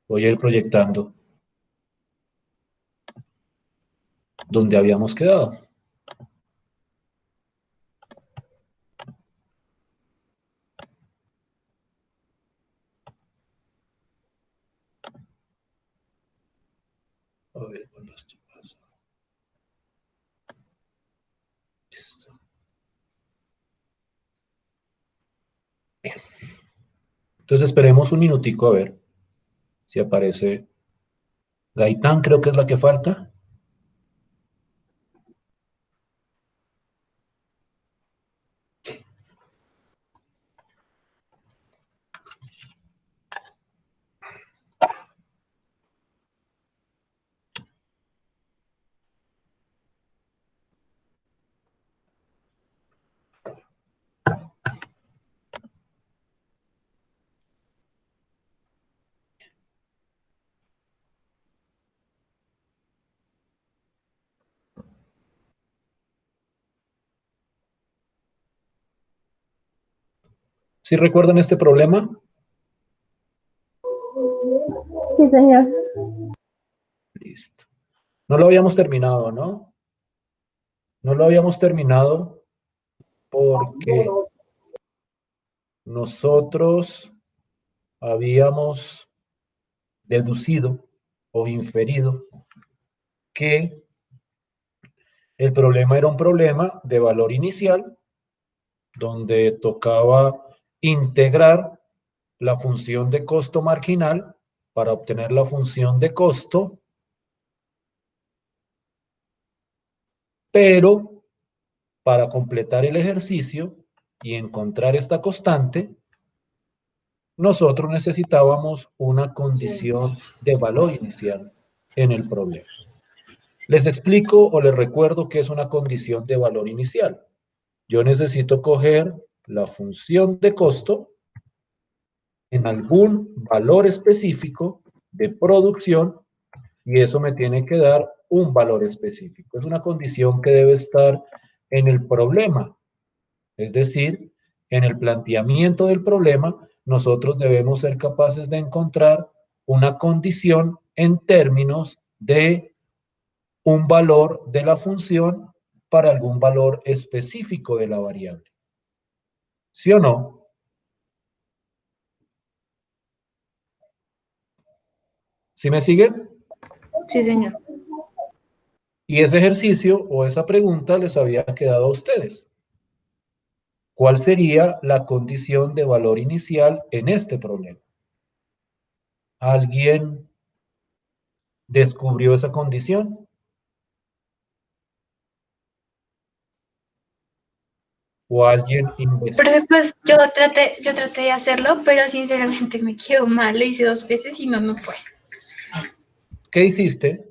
Voy a ir proyectando donde habíamos quedado. A ver, ¿cuándo esto pasa? Listo. Entonces esperemos un minutico a ver si aparece Gaitán, creo que es la que falta. ¿Sí recuerdan este problema? Sí, señor. Listo. No lo habíamos terminado, ¿no? No lo habíamos terminado porque nosotros habíamos deducido o inferido que el problema era un problema de valor inicial donde tocaba integrar la función de costo marginal para obtener la función de costo, pero para completar el ejercicio y encontrar esta constante, nosotros necesitábamos una condición de valor inicial en el problema. Les explico o les recuerdo qué es una condición de valor inicial. Yo necesito coger la función de costo en algún valor específico de producción y eso me tiene que dar un valor específico. Es una condición que debe estar en el problema, es decir, en el planteamiento del problema, nosotros debemos ser capaces de encontrar una condición en términos de un valor de la función para algún valor específico de la variable. ¿Sí o no? ¿Sí me siguen? Sí, señor. Y ese ejercicio o esa pregunta les había quedado a ustedes. ¿Cuál sería la condición de valor inicial en este problema? ¿Alguien descubrió esa condición? ¿O alguien investigó? Pero pues yo traté de hacerlo, pero sinceramente me quedó mal. Lo hice 2 veces y no fue. ¿Qué hiciste?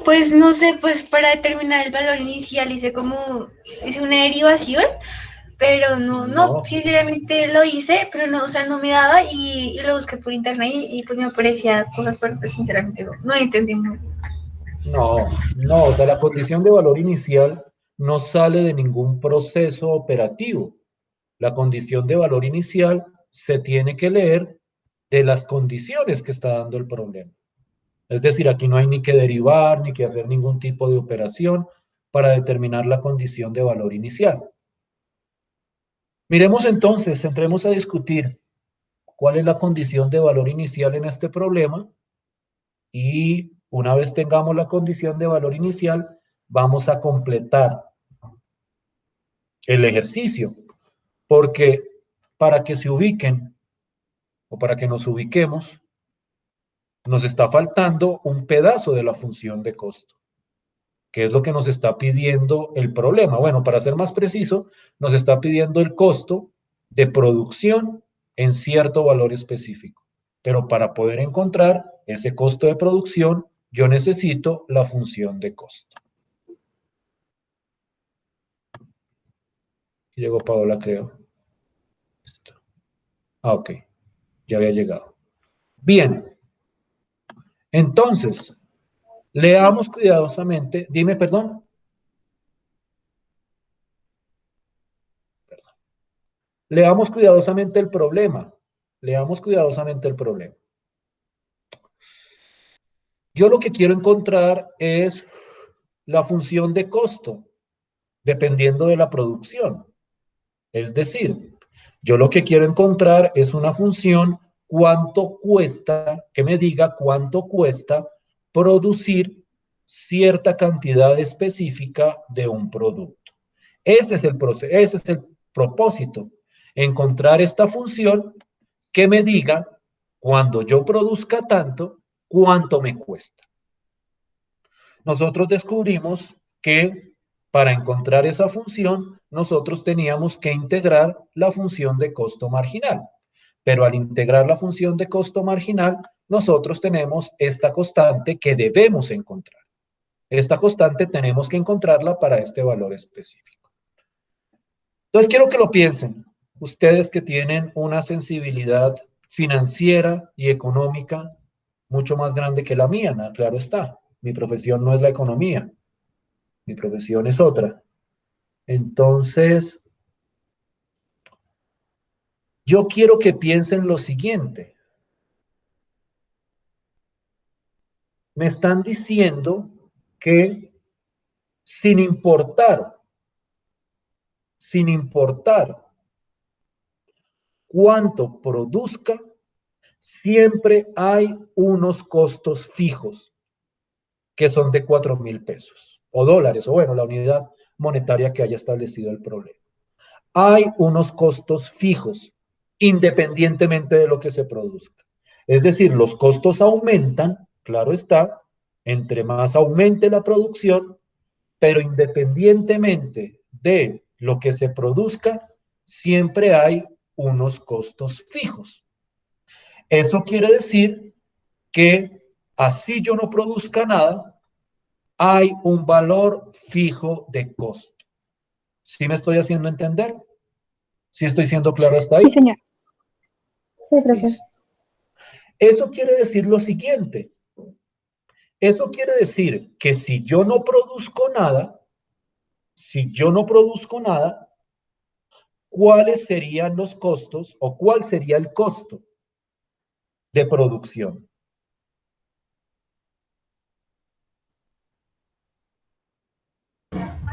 Pues no sé, pues para determinar el valor inicial hice una derivación, pero No, sinceramente lo hice, pero no, o sea, no me daba y lo busqué por internet y pues me aparecía cosas, pero pues sinceramente no entendí muy bien. no, o sea, la condición de valor inicial no sale de ningún proceso operativo. La condición de valor inicial se tiene que leer de las condiciones que está dando el problema. Es decir, aquí no hay ni que derivar, ni que hacer ningún tipo de operación para determinar la condición de valor inicial. Miremos entonces, entremos a discutir cuál es la condición de valor inicial en este problema y una vez tengamos la condición de valor inicial, vamos a completar el ejercicio, porque para que se ubiquen o para que nos ubiquemos, nos está faltando un pedazo de la función de costo. ¿Qué es lo que nos está pidiendo el problema? Bueno, para ser más preciso, nos está pidiendo el costo de producción en cierto valor específico. Pero para poder encontrar ese costo de producción, yo necesito la función de costo. Llegó Paola, creo. Ah, ok, ya había llegado. Bien, entonces, leamos cuidadosamente. Dime, perdón. Leamos cuidadosamente el problema. Leamos cuidadosamente el problema. Yo lo que quiero encontrar es la función de costo, dependiendo de la producción. Es decir, yo lo que quiero encontrar es una función cuánto cuesta, que me diga cuánto cuesta producir cierta cantidad específica de un producto. Ese es el proceso, ese es el propósito, encontrar esta función que me diga cuando yo produzca tanto, cuánto me cuesta. Nosotros descubrimos que para encontrar esa función, nosotros teníamos que integrar la función de costo marginal. Pero al integrar la función de costo marginal, nosotros tenemos esta constante que debemos encontrar. Esta constante tenemos que encontrarla para este valor específico. Entonces quiero que lo piensen. Ustedes que tienen una sensibilidad financiera y económica mucho más grande que la mía, claro está. Mi profesión no es la economía, mi profesión es otra. Entonces, yo quiero que piensen lo siguiente. Me están diciendo que sin importar cuánto produzca, siempre hay unos costos fijos que son de 4.000 pesos o dólares, o bueno, la unidad monetaria que haya establecido el problema. Hay unos costos fijos, independientemente de lo que se produzca. Es decir, los costos aumentan, claro está, entre más aumente la producción, pero independientemente de lo que se produzca, siempre hay unos costos fijos. Eso quiere decir que así yo no produzca nada, hay un valor fijo de costo. ¿Sí me estoy haciendo entender? ¿Sí estoy siendo claro hasta ahí? Sí, señor. Sí, profe. Eso quiere decir lo siguiente. Eso quiere decir que si yo no produzco nada, ¿cuáles serían los costos o cuál sería el costo de producción?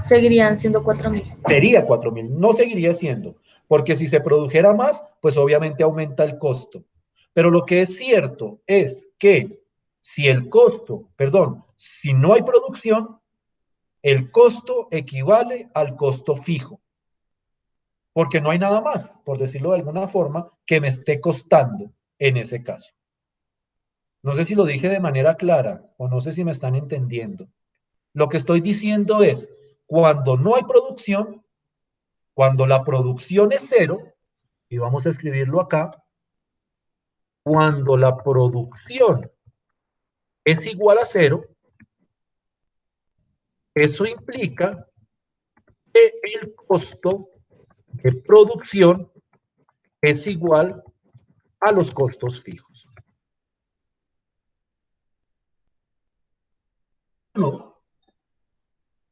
Seguirían siendo 4.000. Sería 4.000, no seguiría siendo, porque si se produjera más, pues obviamente aumenta el costo. Pero lo que es cierto es que si no hay producción, el costo equivale al costo fijo, porque no hay nada más, por decirlo de alguna forma, que me esté costando en ese caso. No sé si lo dije de manera clara o no sé si me están entendiendo. Lo que estoy diciendo es, cuando no hay producción, cuando la producción es cero, y vamos a escribirlo acá, cuando la producción es igual a cero, eso implica que el costo de producción es igual a los costos fijos. ¿No?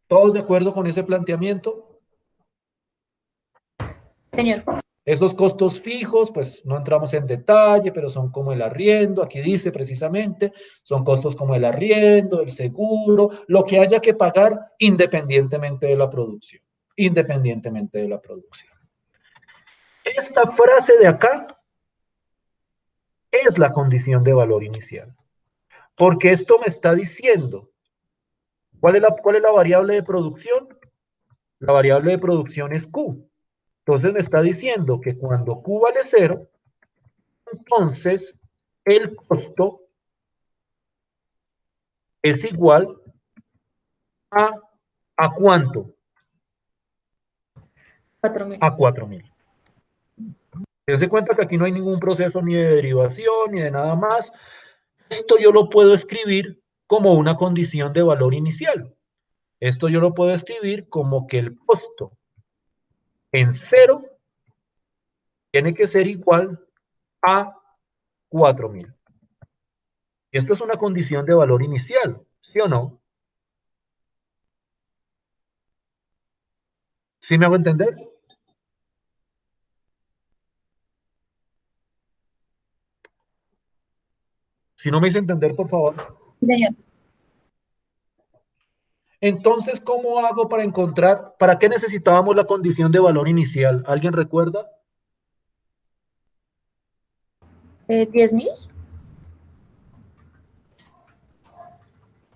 ¿Todos de acuerdo con ese planteamiento? Señor. Esos costos fijos, pues no entramos en detalle, pero son como el arriendo, aquí dice precisamente, son costos como el arriendo, el seguro, lo que haya que pagar independientemente de la producción, independientemente de la producción. Esta frase de acá es la condición de valor inicial, porque esto me está diciendo, cuál es la variable de producción? La variable de producción es Q. Entonces me está diciendo que cuando Q vale 0, entonces el costo es igual a, ¿a cuánto? 4.000. A 4.000. Dense cuenta que aquí no hay ningún proceso ni de derivación ni de nada más. Esto yo lo puedo escribir como una condición de valor inicial. Esto yo lo puedo escribir como que el costo en 0 tiene que ser igual a 4.000. Y esto es una condición de valor inicial, ¿sí o no? ¿Sí me hago entender? Si no me hice entender, por favor. Señor. Entonces, ¿cómo hago para encontrar, para qué necesitábamos la condición de valor inicial? ¿Alguien recuerda? 10.000.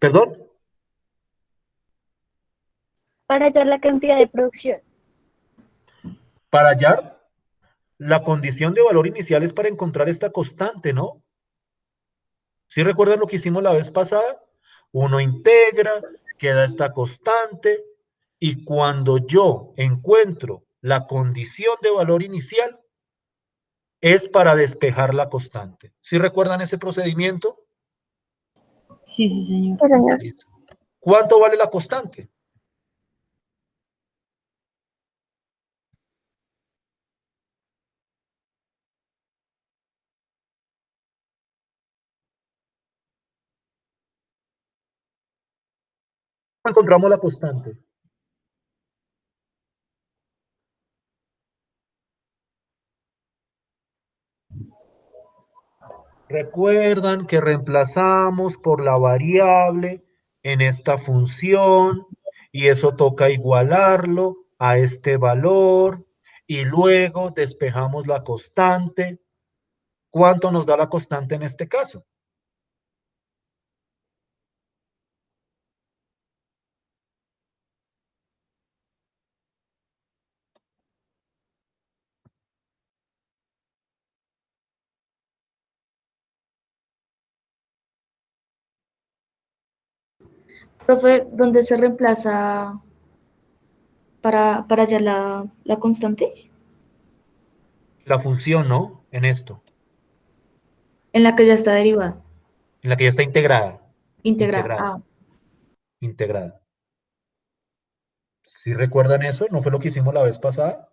¿Perdón? Para hallar la cantidad de producción. Para hallar la condición de valor inicial es para encontrar esta constante, ¿no? ¿Sí recuerdan lo que hicimos la vez pasada? Uno integra, queda esta constante, y cuando yo encuentro la condición de valor inicial, es para despejar la constante. ¿Sí recuerdan ese procedimiento? Sí, sí, señor. Sí, señor. Listo. ¿Cuánto vale la constante? ¿Cómo encontramos la constante? Recuerdan que reemplazamos por la variable en esta función y eso toca igualarlo a este valor y luego despejamos la constante. ¿Cuánto nos da la constante en este caso? Profe, ¿dónde se reemplaza para hallar la constante? La función, ¿no? En esto, En la que ya está derivada, en la que ya está integrada. integrada. Integrada, Ah, integrada. ¿Sí recuerdan eso? ¿No fue lo que hicimos la vez pasada?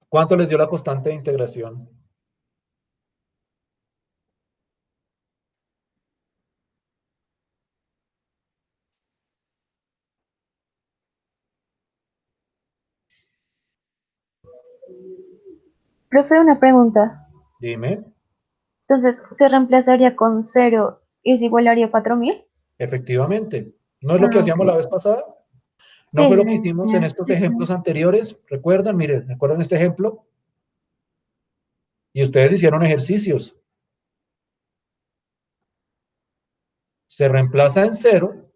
¿Cuánto les dio la constante de integración? Profe, una pregunta. Dime. Entonces, ¿se reemplazaría con 0 y se igualaría a 4.000? Efectivamente. ¿No es lo que Ah, hacíamos ok. la vez pasada? ¿No Sí, fue sí, lo que sí, hicimos en señor. estos Sí, ejemplos señor. anteriores? ¿Recuerdan? Miren, ¿recuerdan este ejemplo? Y ustedes hicieron ejercicios. Se reemplaza en 0,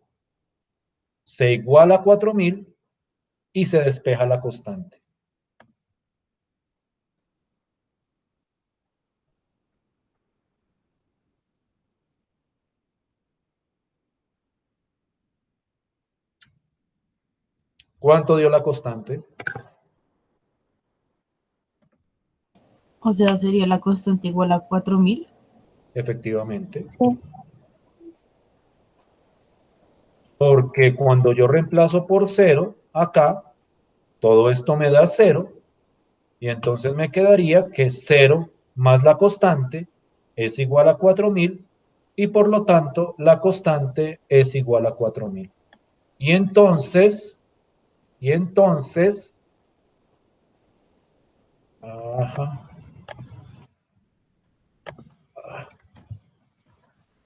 se iguala a 4.000 y se despeja la constante. ¿Cuánto dio la constante? O sea, sería la constante igual a 4.000. Efectivamente. Sí. Porque cuando yo reemplazo por 0, acá, todo esto me da 0, y entonces me quedaría que 0 más la constante es igual a 4.000, y por lo tanto la constante es igual a 4.000. Y entonces, ajá,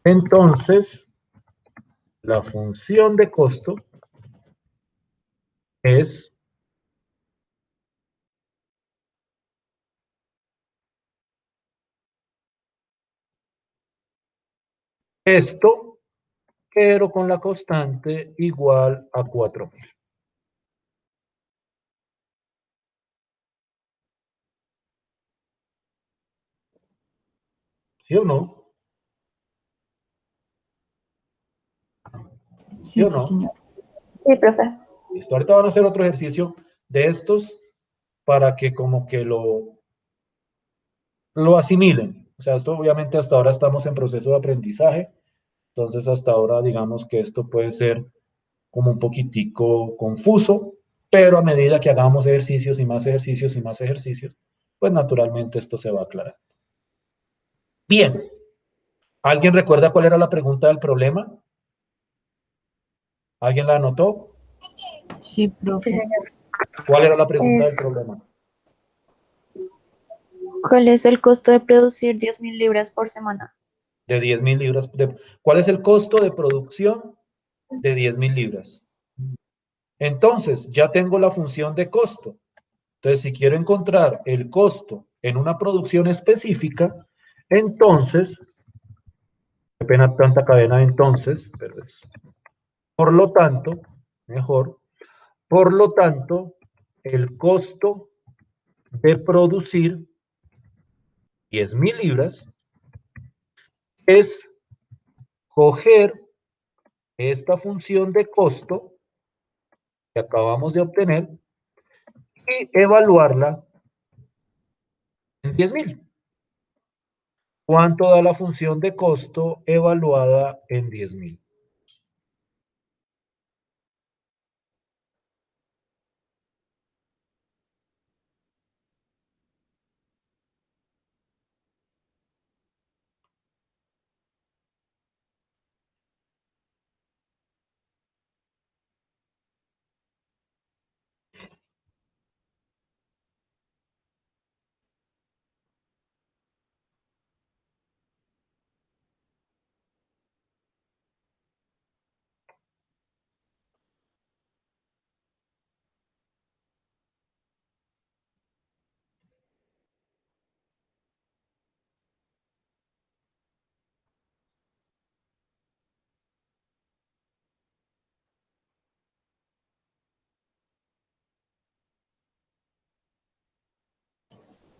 entonces la función de costo es esto, pero con la constante igual a 4.000. ¿Sí o no? ¿Sí Sí, o sí, no? señor. Sí, profe. Listo. Ahorita van a hacer otro ejercicio de estos para que como que lo asimilen. O sea, esto obviamente hasta ahora estamos en proceso de aprendizaje, entonces hasta ahora digamos que esto puede ser como un poquitico confuso, pero a medida que hagamos ejercicios y más ejercicios y más ejercicios, pues naturalmente esto se va a aclarar. Bien, ¿alguien recuerda cuál era la pregunta del problema? ¿Alguien la anotó? Sí, Sí, profe. señor. ¿Cuál era la pregunta del Es problema? ¿Cuál es el costo de producir 10.000 libras por semana? De 10.000 libras. ¿Cuál es el costo de producción de 10.000 libras? Entonces, ya tengo la función de costo. Entonces, si quiero encontrar el costo en una producción específica, entonces, qué pena tanta cadena de entonces, pero es, por lo tanto, mejor, por lo tanto, el costo de producir 10.000 libras es coger esta función de costo que acabamos de obtener y evaluarla en 10.000. ¿Cuánto da la función de costo evaluada en 10.000?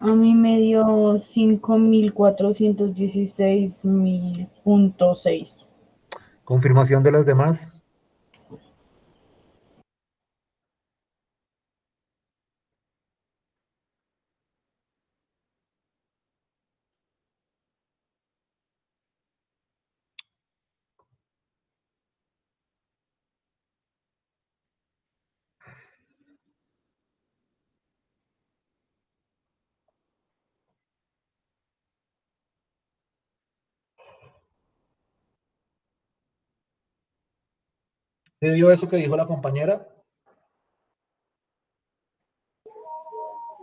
A mí me dio 5.416.000.6. Confirmación de las demás. ¿Se vio eso que dijo la compañera?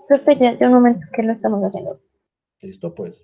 Profe, ya un momento que lo estamos haciendo. Listo, pues.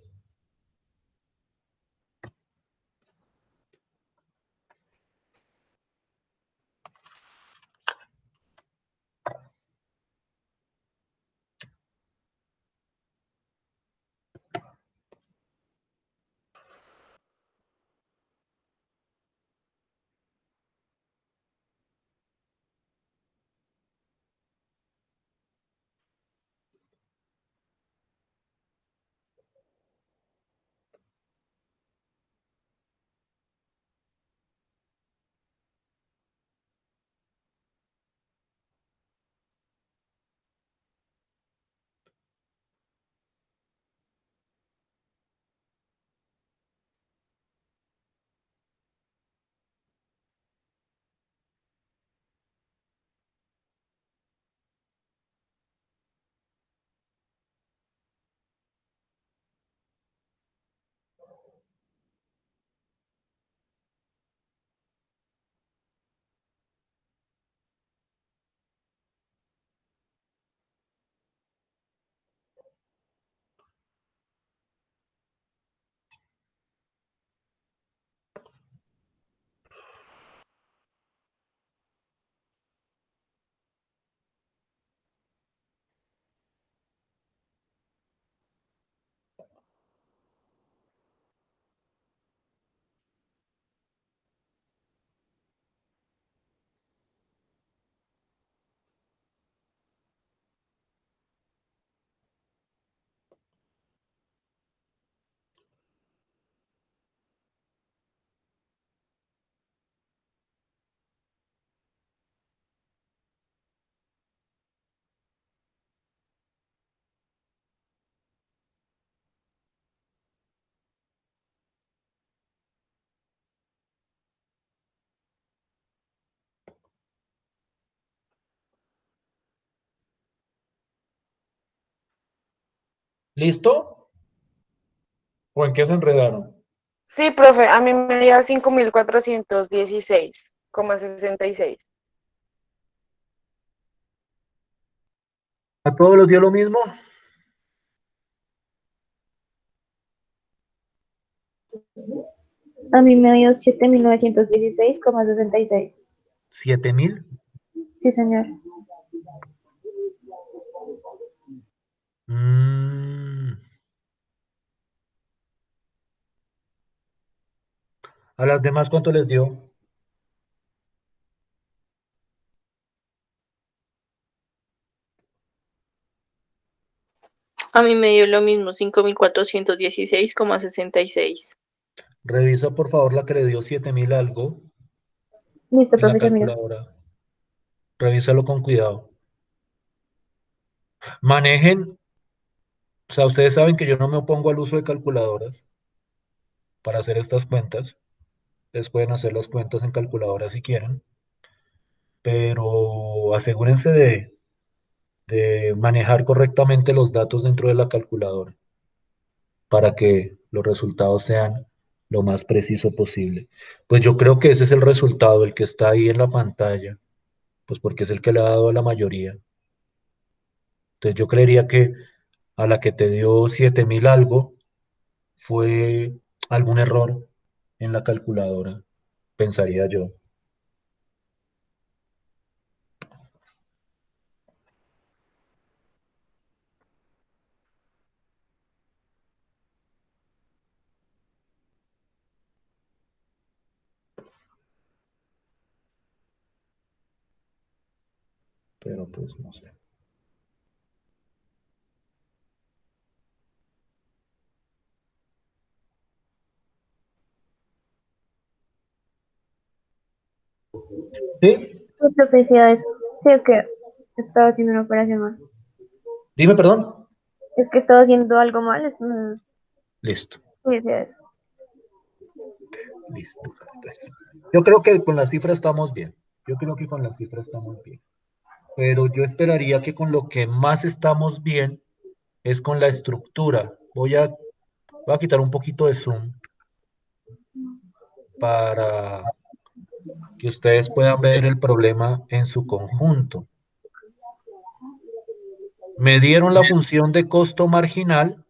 ¿Listo? ¿O en qué se enredaron? Sí, profe, a mí me dio 5.416,66. ¿A todos los dio lo mismo? A mí me dio 7.916,66. ¿7.000? Sí, señor. Mm. ¿A las demás cuánto les dio? A mí me dio lo mismo, 5.416,66. Revisa por favor la que le dio 7.000 algo Listo, en la profe, ya miro. calculadora. Revísalo con cuidado. Manejen, o sea, ustedes saben que yo no me opongo al uso de calculadoras para hacer estas cuentas. Ustedes pueden hacer las cuentas en calculadora si quieren, pero asegúrense de manejar correctamente los datos dentro de la calculadora para que los resultados sean lo más preciso posible. Pues yo creo que ese es el resultado, el que está ahí en la pantalla, pues porque es el que le ha dado a la mayoría. Entonces yo creería que a la que te dio 7.000 algo fue algún error en la calculadora, pensaría yo. Pero pues no sé. ¿Sí? ¿Qué profe, sí, sí, es que estaba haciendo una operación mal. Dime, perdón. Es que estaba haciendo algo mal, entonces, Listo, sí, sí, eso. listo. Entonces, yo creo que con la cifra estamos bien. Yo creo que con la cifra estamos bien. Pero yo esperaría que con lo que más estamos bien es con la estructura. Voy a quitar un poquito de zoom para que ustedes puedan ver el problema en su conjunto. Me dieron la función de costo marginal,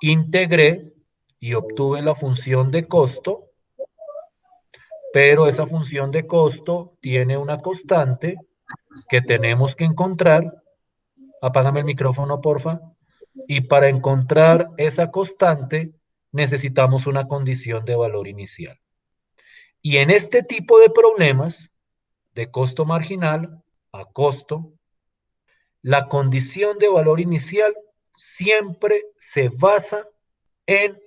integré y obtuve la función de costo, pero esa función de costo tiene una constante que tenemos que encontrar. Apágame el micrófono, porfa. Y para encontrar esa constante necesitamos una condición de valor inicial. Y en este tipo de problemas, de costo marginal a costo, la condición de valor inicial siempre se basa en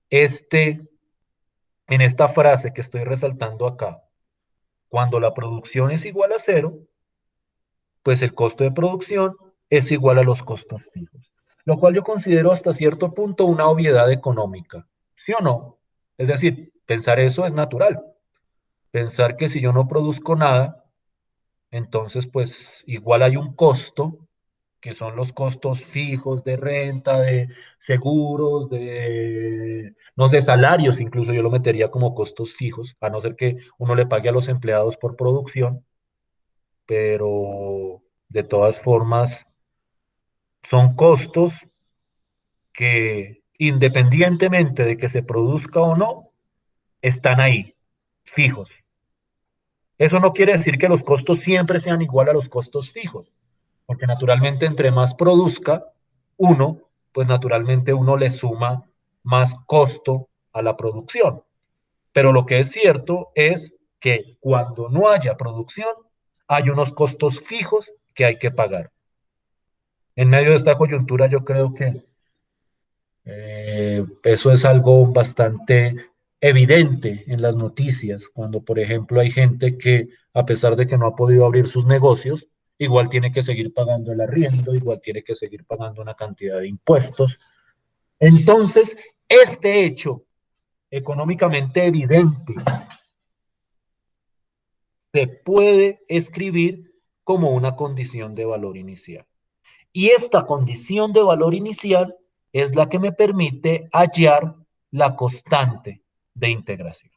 este, en esta frase que estoy resaltando acá. Cuando la producción es igual a cero, pues el costo de producción es igual a los costos fijos, lo cual yo considero hasta cierto punto una obviedad económica, ¿sí o no? Es decir, pensar eso es natural. Pensar que si yo no produzco nada, entonces pues igual hay un costo, que son los costos fijos de renta, de seguros, de, no sé, salarios, incluso yo lo metería como costos fijos, a no ser que uno le pague a los empleados por producción, pero de todas formas son costos que independientemente de que se produzca o no, están ahí, fijos. Eso no quiere decir que los costos siempre sean igual a los costos fijos, porque naturalmente entre más produzca uno, pues naturalmente uno le suma más costo a la producción. Pero lo que es cierto es que cuando no haya producción, hay unos costos fijos que hay que pagar. En medio de esta coyuntura yo creo que eso es algo bastante evidente en las noticias, cuando por ejemplo hay gente que a pesar de que no ha podido abrir sus negocios, igual tiene que seguir pagando el arriendo, igual tiene que seguir pagando una cantidad de impuestos. Entonces, este hecho económicamente evidente se puede escribir como una condición de valor inicial. Y esta condición de valor inicial es la que me permite hallar la constante de integración.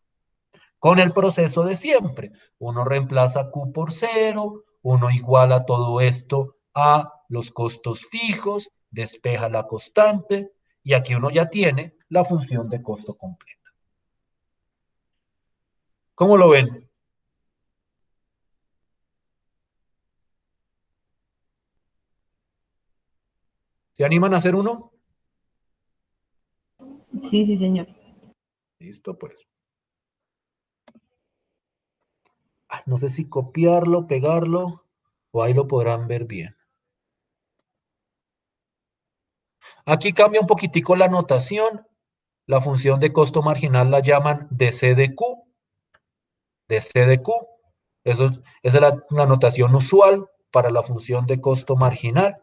Con el proceso de siempre, uno reemplaza Q por cero, uno iguala todo esto a los costos fijos, despeja la constante, y aquí uno ya tiene la función de costo completa. ¿Cómo lo ven? ¿Se animan a hacer uno? Sí, sí, señor. Listo, pues. No sé si copiarlo, pegarlo, o ahí lo podrán ver bien. Aquí cambia un poquitico la notación. La función de costo marginal la llaman DC de Q. DC de Q. Esa es la notación usual para la función de costo marginal.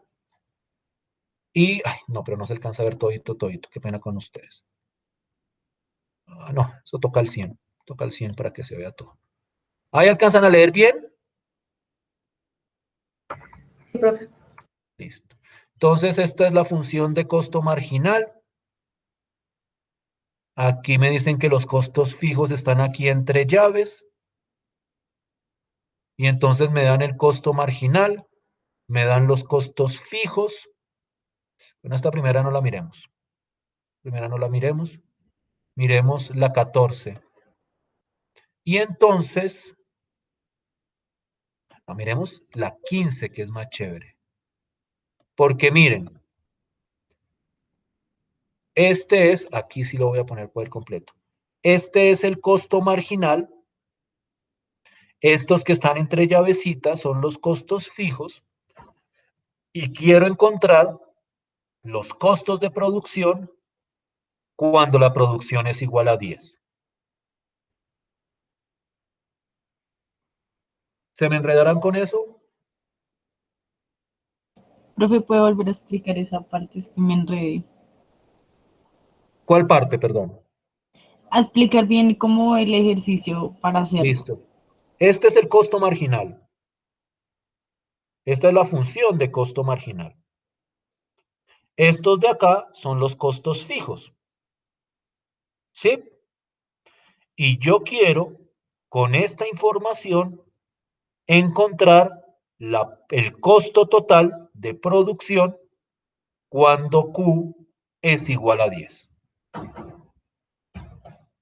Y, ay, no, pero no se alcanza a ver todito, todito. Qué pena con ustedes. No, eso toca el 100. Toca el 100 para que se vea todo. ¿Ahí alcanzan a leer bien? Sí, profe. Listo. Entonces, esta es la función de costo marginal. Aquí me dicen que los costos fijos están aquí entre llaves. Y entonces me dan el costo marginal, me dan los costos fijos. Bueno, esta primera no la miremos. Primera no la miremos. Miremos la 14. Y entonces, no, miremos la 15, que es más chévere. Porque miren, este es, aquí sí lo voy a poner por completo. Este es el costo marginal. Estos que están entre llavecitas son los costos fijos. Y quiero encontrar los costos de producción cuando la producción es igual a 10. ¿Se me enredarán con eso? Profe, ¿puede volver a explicar esa parte? Es que me enredé. ¿Cuál parte, perdón? A explicar bien cómo el ejercicio para hacerlo. Listo. Este es el costo marginal. Esta es la función de costo marginal. Estos de acá son los costos fijos. ¿Sí? Y yo quiero, con esta información, encontrar el costo total de producción cuando Q es igual a 10.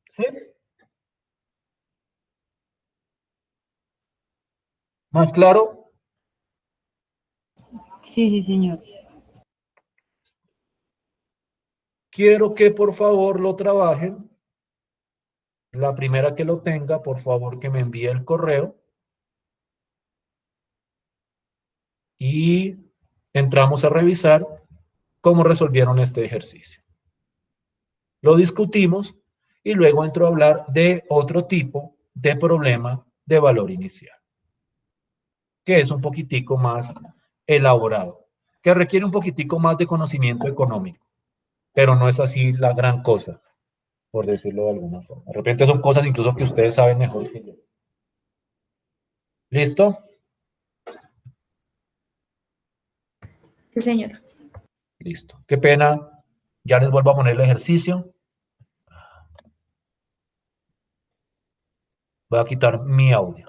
¿Sí? ¿Más claro? Sí, sí, señor. Quiero que por favor lo trabajen. La primera que lo tenga, por favor que me envíe el correo. Y entramos a revisar cómo resolvieron este ejercicio. Lo discutimos y luego entro a hablar de otro tipo de problema de valor inicial, que es un poquitico más elaborado, que requiere un poquitico más de conocimiento económico, pero no es así la gran cosa, por decirlo de alguna forma. De repente son cosas incluso que ustedes saben mejor que yo. ¿Listo? Sí, señor. Listo. Qué pena. Ya les vuelvo a poner el ejercicio. Voy a quitar mi audio.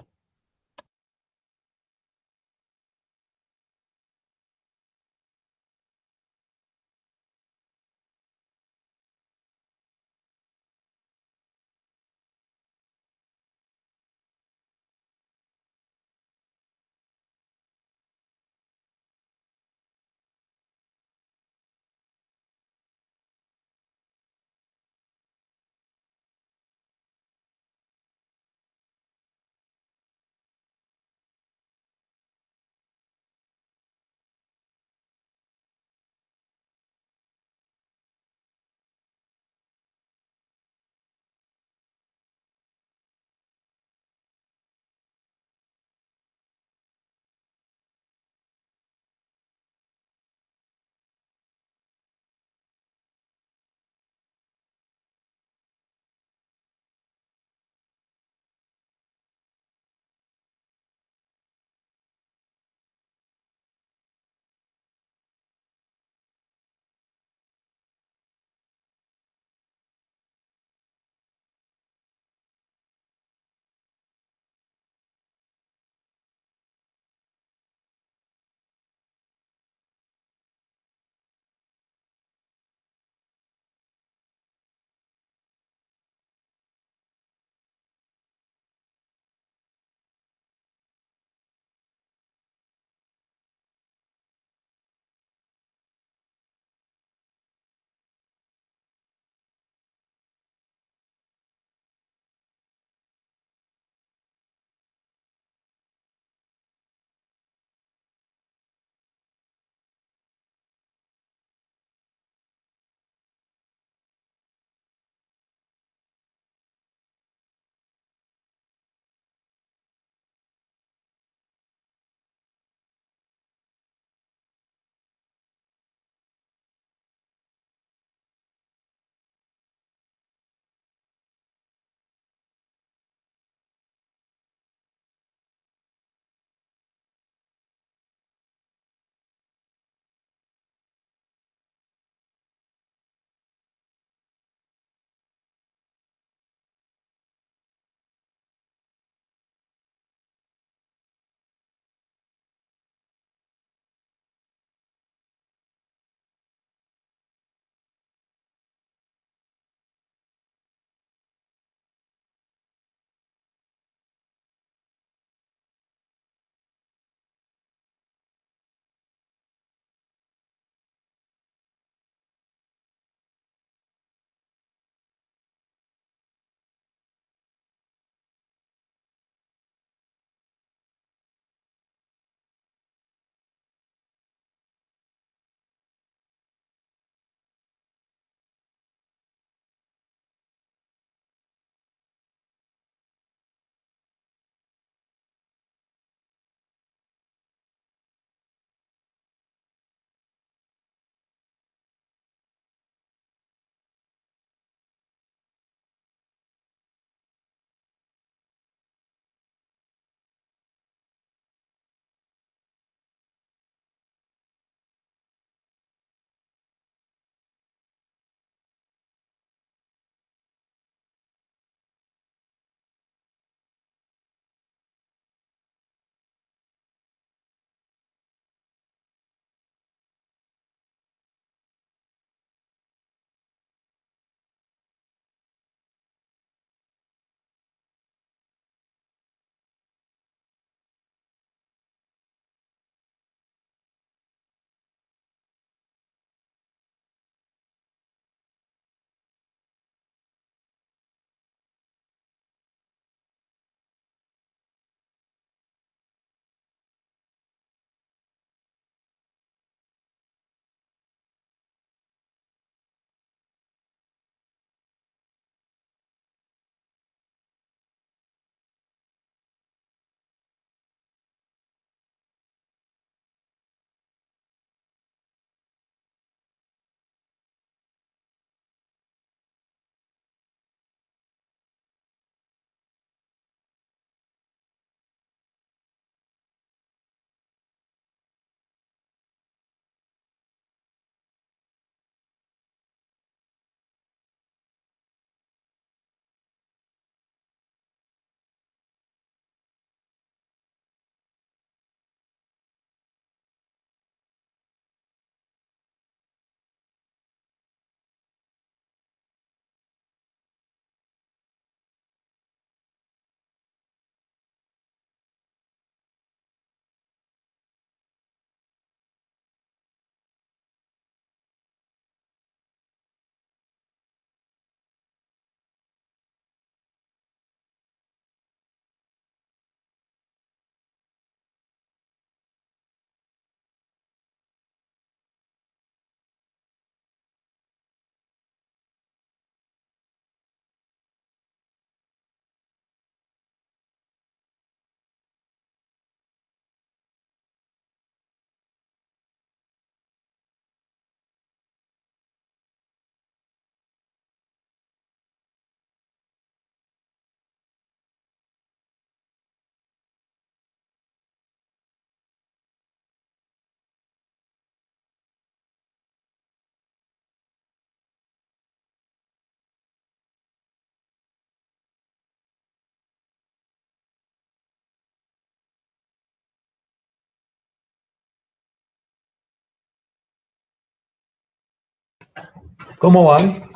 ¿Cómo van?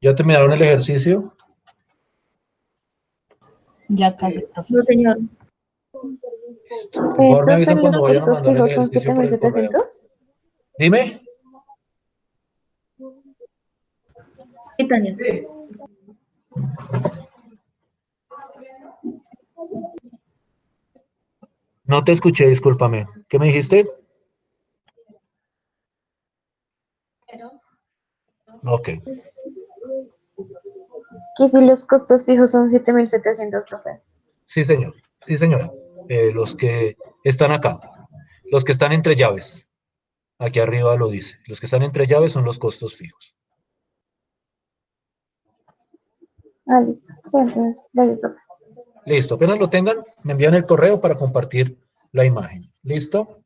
¿Ya terminaron el ejercicio? Ya casi, profe. No, señor. Por favor, me Profe, avisan los cuando vayan a costos mandar el fijos son ejercicio por el correo. 7.700. Dime. Sí, Tania. No te escuché, discúlpame. ¿Qué me dijiste? Ok. Que si los costos fijos son 7.700, profe. Sí, señor. Sí, señora. Los que están acá. Los que están entre llaves. Aquí arriba lo dice. Los que están entre llaves son los costos fijos. Ah, listo. Sí, entonces, gracias, profe. Listo. Apenas lo tengan, me envían el correo para compartir la imagen. ¿Listo?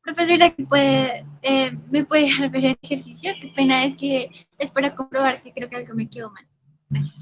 Profesora, ¿me puede dejar ver el ejercicio? Qué pena, es que es para comprobar que creo que algo me quedó mal. Gracias.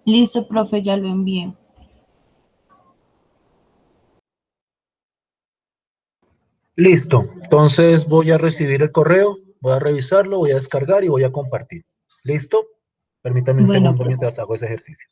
Listo, profe, ya lo envié. Listo. Entonces voy a recibir el correo, voy a revisarlo, voy a descargar y voy a compartir. ¿Listo? Permítame un Bueno, segundo profe. mientras hago ese ejercicio.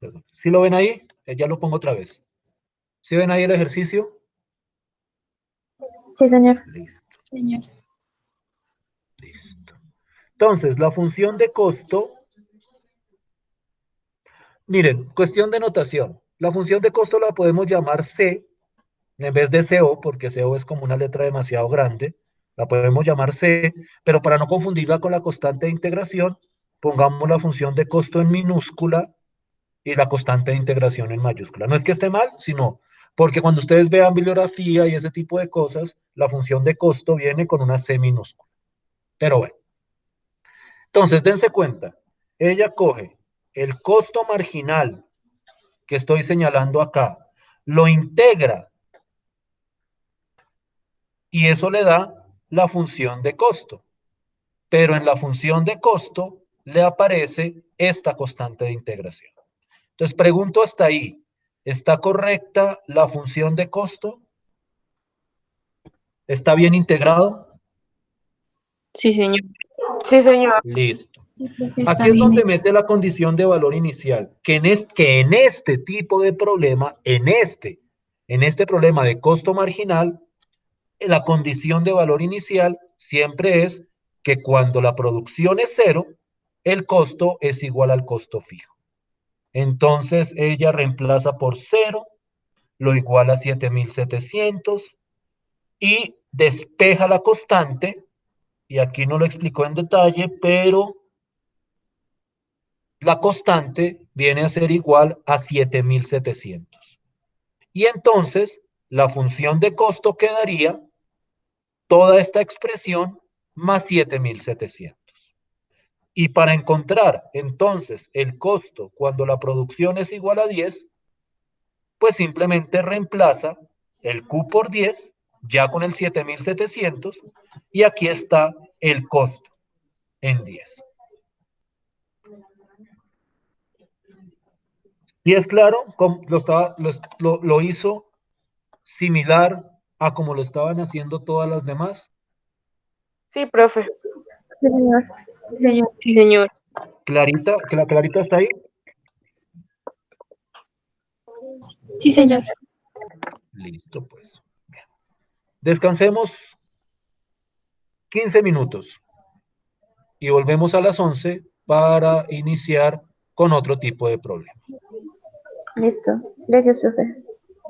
Perdón. ¿Sí lo ven ahí? Ya lo pongo otra vez. ¿Sí ven ahí el ejercicio? Sí, señor. Listo, Señor. listo. Entonces, la función de costo, miren, cuestión de notación. La función de costo la podemos llamar C en vez de CO, porque CO es como una letra demasiado grande. La podemos llamar C, pero para no confundirla con la constante de integración, pongamos la función de costo en minúscula y la constante de integración en mayúscula. No es que esté mal, sino porque cuando ustedes vean bibliografía y ese tipo de cosas, la función de costo viene con una C minúscula. Pero bueno, entonces dense cuenta, ella coge el costo marginal que estoy señalando acá, lo integra y eso le da la función de costo. Pero en la función de costo le aparece esta constante de integración. Entonces pregunto hasta ahí, ¿está correcta la función de costo? ¿Está bien integrado? Sí, señor. Sí, señor. Listo. Sí, profe, está Aquí es bien donde hecho. mete la condición de valor inicial, que en este tipo de problema, en este problema de costo marginal, la condición de valor inicial siempre es que cuando la producción es cero, el costo es igual al costo fijo. Entonces ella reemplaza por cero, lo igual a 7.700 y despeja la constante, y aquí no lo explicó en detalle, pero la constante viene a ser igual a 7.700. Y entonces la función de costo quedaría toda esta expresión más 7.700. Y para encontrar entonces el costo cuando la producción es igual a 10, pues simplemente reemplaza el Q por 10, ya con el 7.700, y aquí está el costo en 10. ¿Y es claro? Lo hizo similar a como lo estaban haciendo todas las demás. Sí, profe. Sí, señor. Sí, señor. Sí, señor. Clarita, que la Clarita está ahí. Sí, señor. Listo, pues. Descansemos 15 minutos y volvemos a las 11 para iniciar con otro tipo de problema. Listo. Gracias, profe.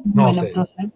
No, Bueno, ustedes. profe.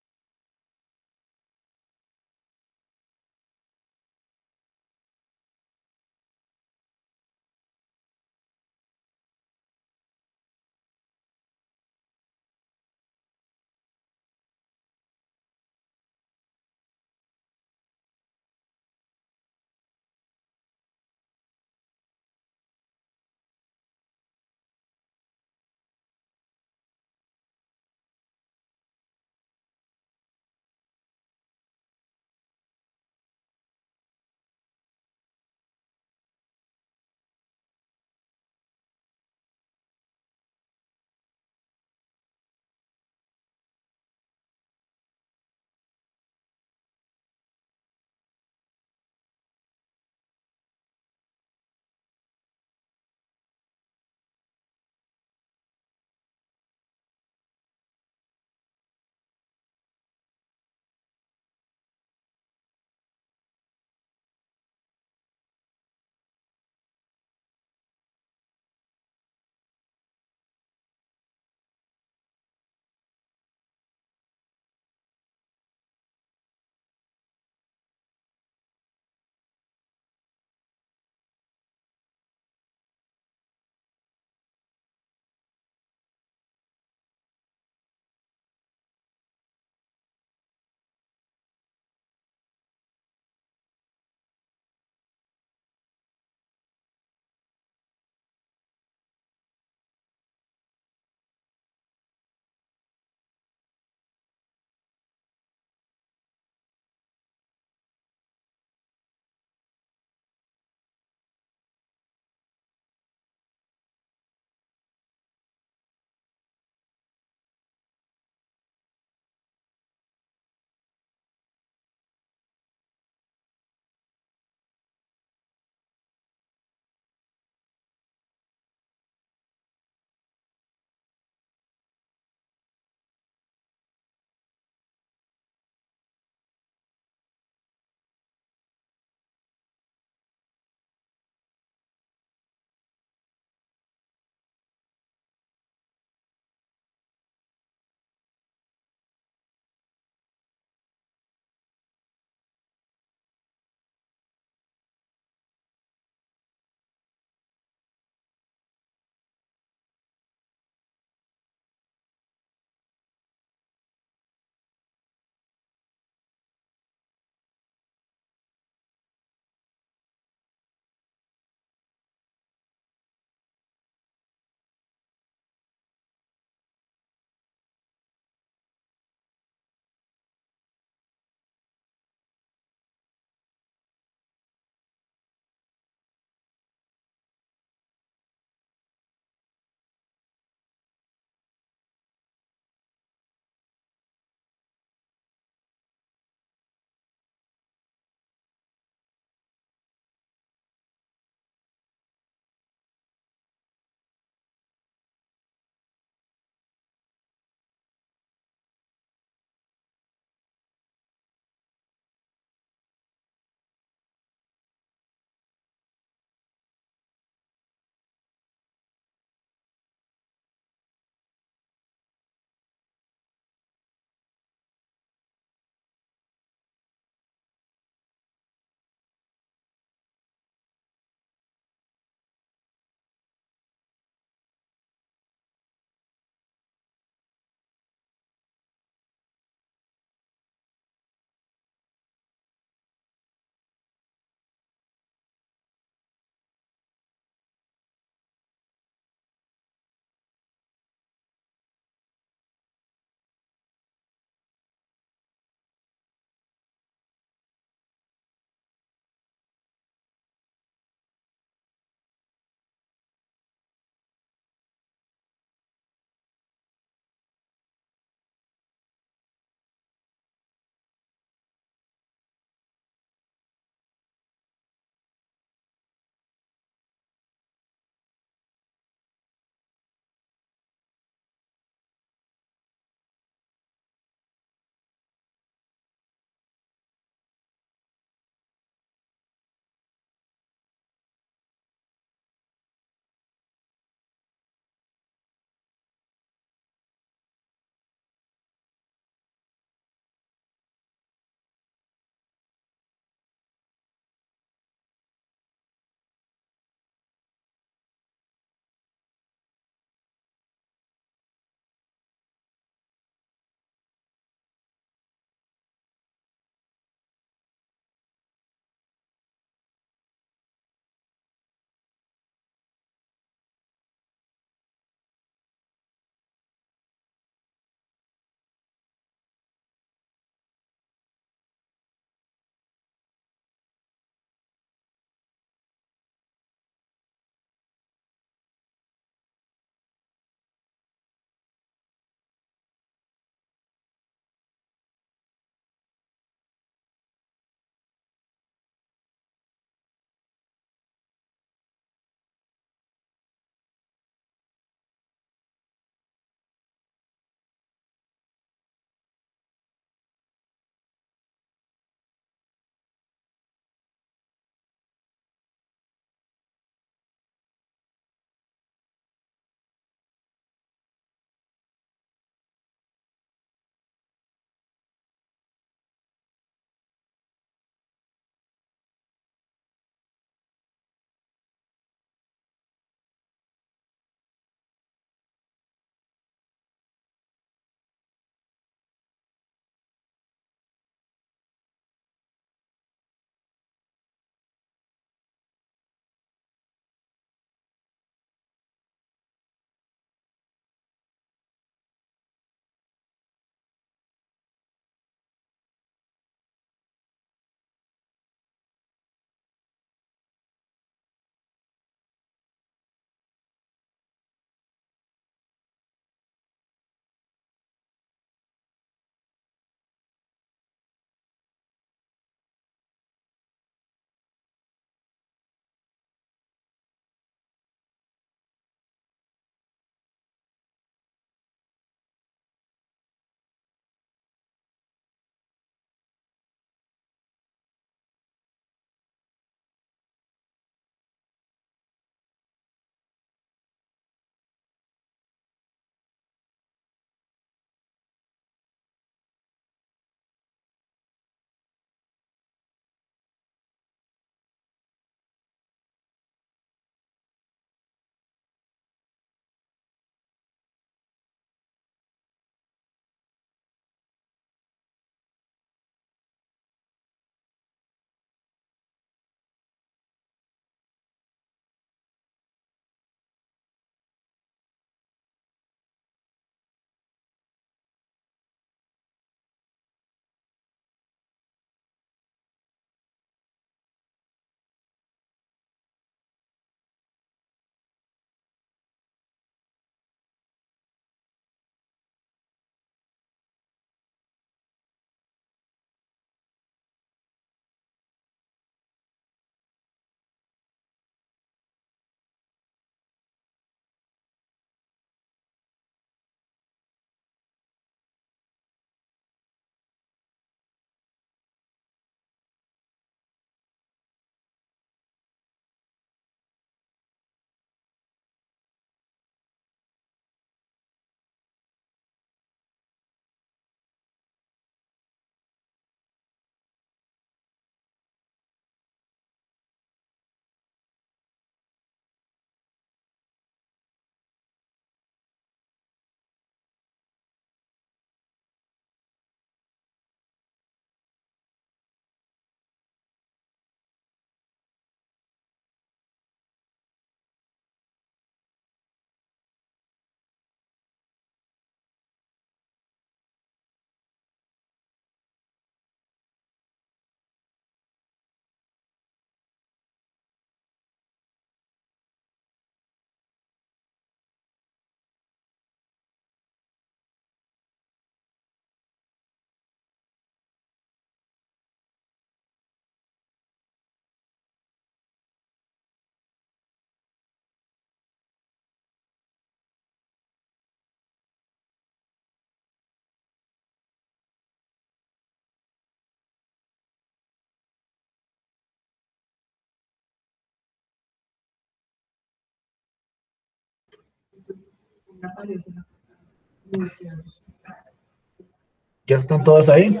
¿Ya están todas ahí?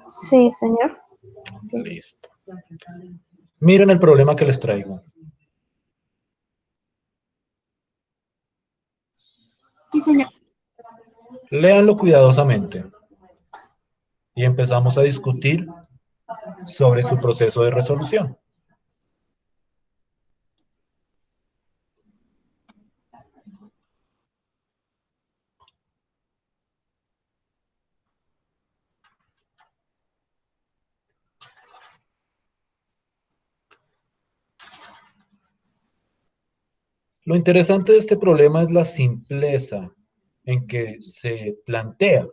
Sí, señor. Listo. Miren el problema que les traigo. Sí, señor. Léanlo cuidadosamente y empezamos a discutir sobre su proceso de resolución. Lo interesante de este problema es la simpleza en que se plantea.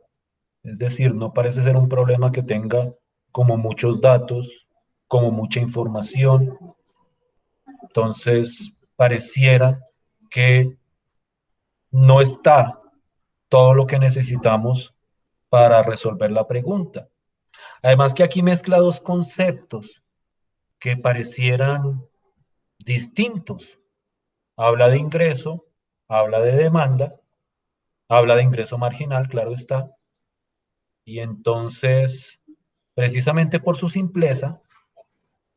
Es decir, no parece ser un problema que tenga como muchos datos, como mucha información. Entonces, pareciera que no está todo lo que necesitamos para resolver la pregunta. Además que aquí mezcla dos conceptos que parecieran distintos. Habla de ingreso, habla de demanda, habla de ingreso marginal, claro está. Y entonces, precisamente por su simpleza,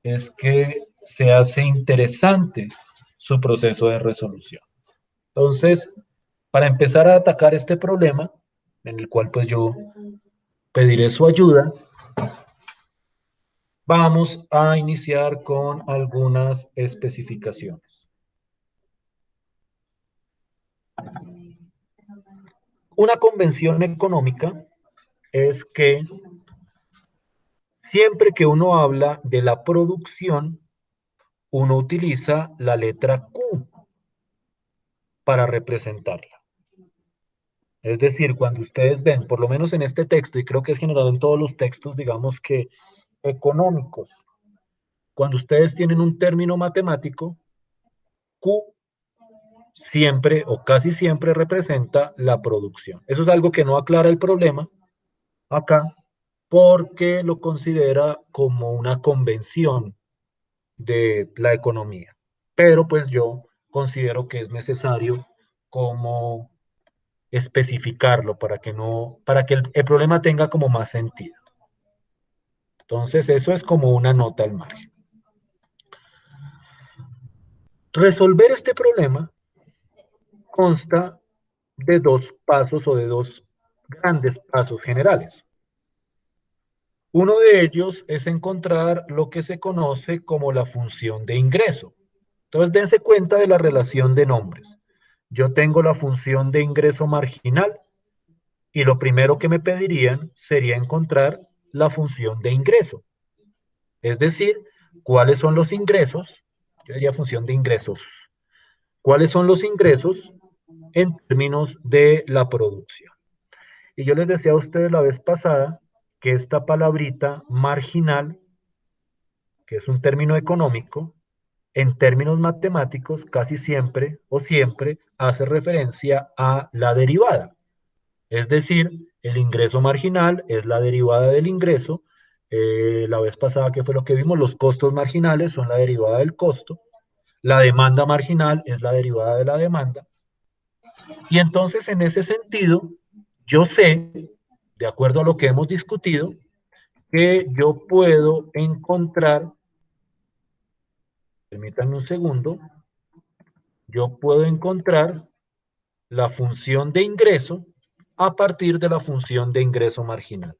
es que se hace interesante su proceso de resolución. Entonces, para empezar a atacar este problema, en el cual pues yo pediré su ayuda, vamos a iniciar con algunas especificaciones. Una convención económica es que siempre que uno habla de la producción, uno utiliza la letra Q para representarla. Es decir, cuando ustedes ven, por lo menos en este texto, y creo que es general en todos los textos, digamos que económicos, cuando ustedes tienen un término matemático, Q siempre o casi siempre representa la producción. Eso es algo que no aclara el problema acá, porque lo considera como una convención de la economía. Pero pues yo considero que es necesario como especificarlo para que no, para que el problema tenga como más sentido. Entonces, eso es como una nota al margen. Resolver este problema consta de dos pasos o de dos grandes pasos generales. Uno de ellos es encontrar lo que se conoce como la función de ingreso. Entonces, dense cuenta de la relación de nombres. Yo tengo la función de ingreso marginal y lo primero que me pedirían sería encontrar la función de ingreso. Es decir, cuáles son los ingresos, yo diría función de ingresos, cuáles son los ingresos en términos de la producción. Y yo les decía a ustedes la vez pasada que esta palabrita marginal, que es un término económico, en términos matemáticos casi siempre o siempre hace referencia a la derivada. Es decir, el ingreso marginal es la derivada del ingreso. La vez pasada, ¿qué fue lo que vimos? Los costos marginales son la derivada del costo. La demanda marginal es la derivada de la demanda. Y entonces, en ese sentido, yo sé, de acuerdo a lo que hemos discutido, que yo puedo encontrar, permítanme un segundo, yo puedo encontrar la función de ingreso a partir de la función de ingreso marginal.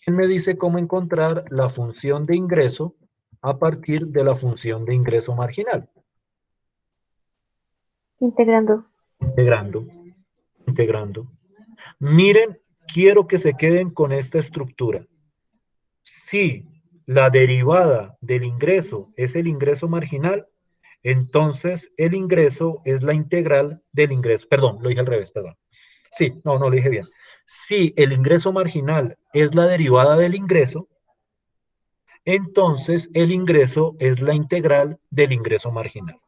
¿Quién me dice cómo encontrar la función de ingreso a partir de la función de ingreso marginal? Integrando. Integrando, integrando. Miren, quiero que se queden con esta estructura. Si la derivada del ingreso es el ingreso marginal, entonces el ingreso es la integral del ingreso. Perdón, lo dije al revés, perdón. Sí, no, lo dije bien. Si el ingreso marginal es la derivada del ingreso, entonces el ingreso es la integral del ingreso marginal.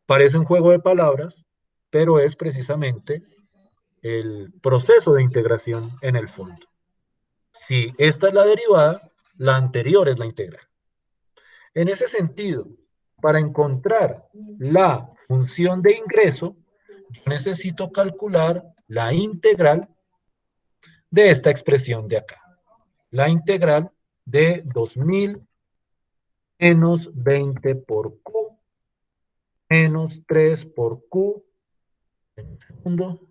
Parece un juego de palabras, pero es precisamente el proceso de integración en el fondo. Si esta es la derivada, la anterior es la integral. En ese sentido, para encontrar la función de ingreso, yo necesito calcular la integral de esta expresión de acá. La integral de 2000 menos 20 por Q menos 3 por Q, en un segundo,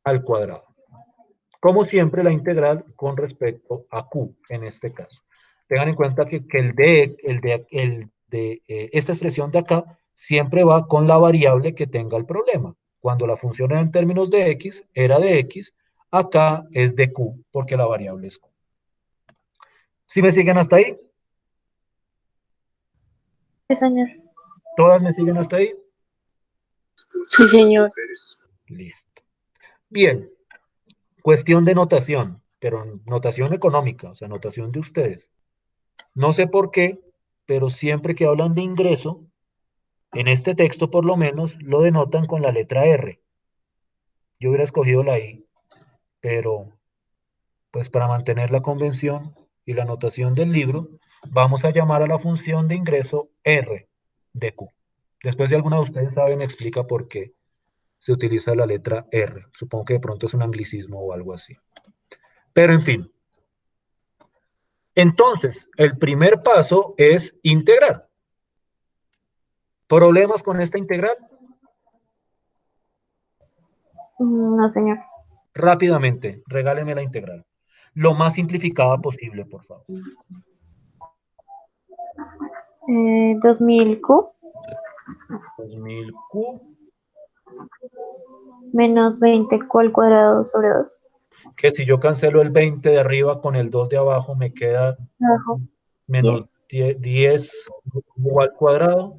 al cuadrado. Como siempre, la integral con respecto a Q, en este caso. Tengan en cuenta que esta expresión de acá siempre va con la variable que tenga el problema. Cuando la función era en términos de X, era de X, acá es de Q, porque la variable es Q. ¿Sí me siguen hasta ahí? Sí, señor. ¿Todas me siguen hasta ahí? Sí, señor. Listo. Bien, cuestión de notación, pero notación económica, o sea, notación de ustedes. No sé por qué, pero siempre que hablan de ingreso, en este texto por lo menos lo denotan con la letra R. Yo hubiera escogido la I, pero pues para mantener la convención y la notación del libro, vamos a llamar a la función de ingreso R de Q. Después si alguna de ustedes sabe, me explica por qué se utiliza la letra R. Supongo que de pronto es un anglicismo o algo así. Pero en fin. Entonces, el primer paso es integrar. ¿Problemas con esta integral? No, señor. Rápidamente, regáleme la integral. Lo más simplificada posible, por favor. 2000Q 2000Q, menos 20Q al cuadrado sobre 2. que si yo cancelo el 20 de arriba con el 2 de abajo, me queda Abajo, menos 10 Q al cuadrado.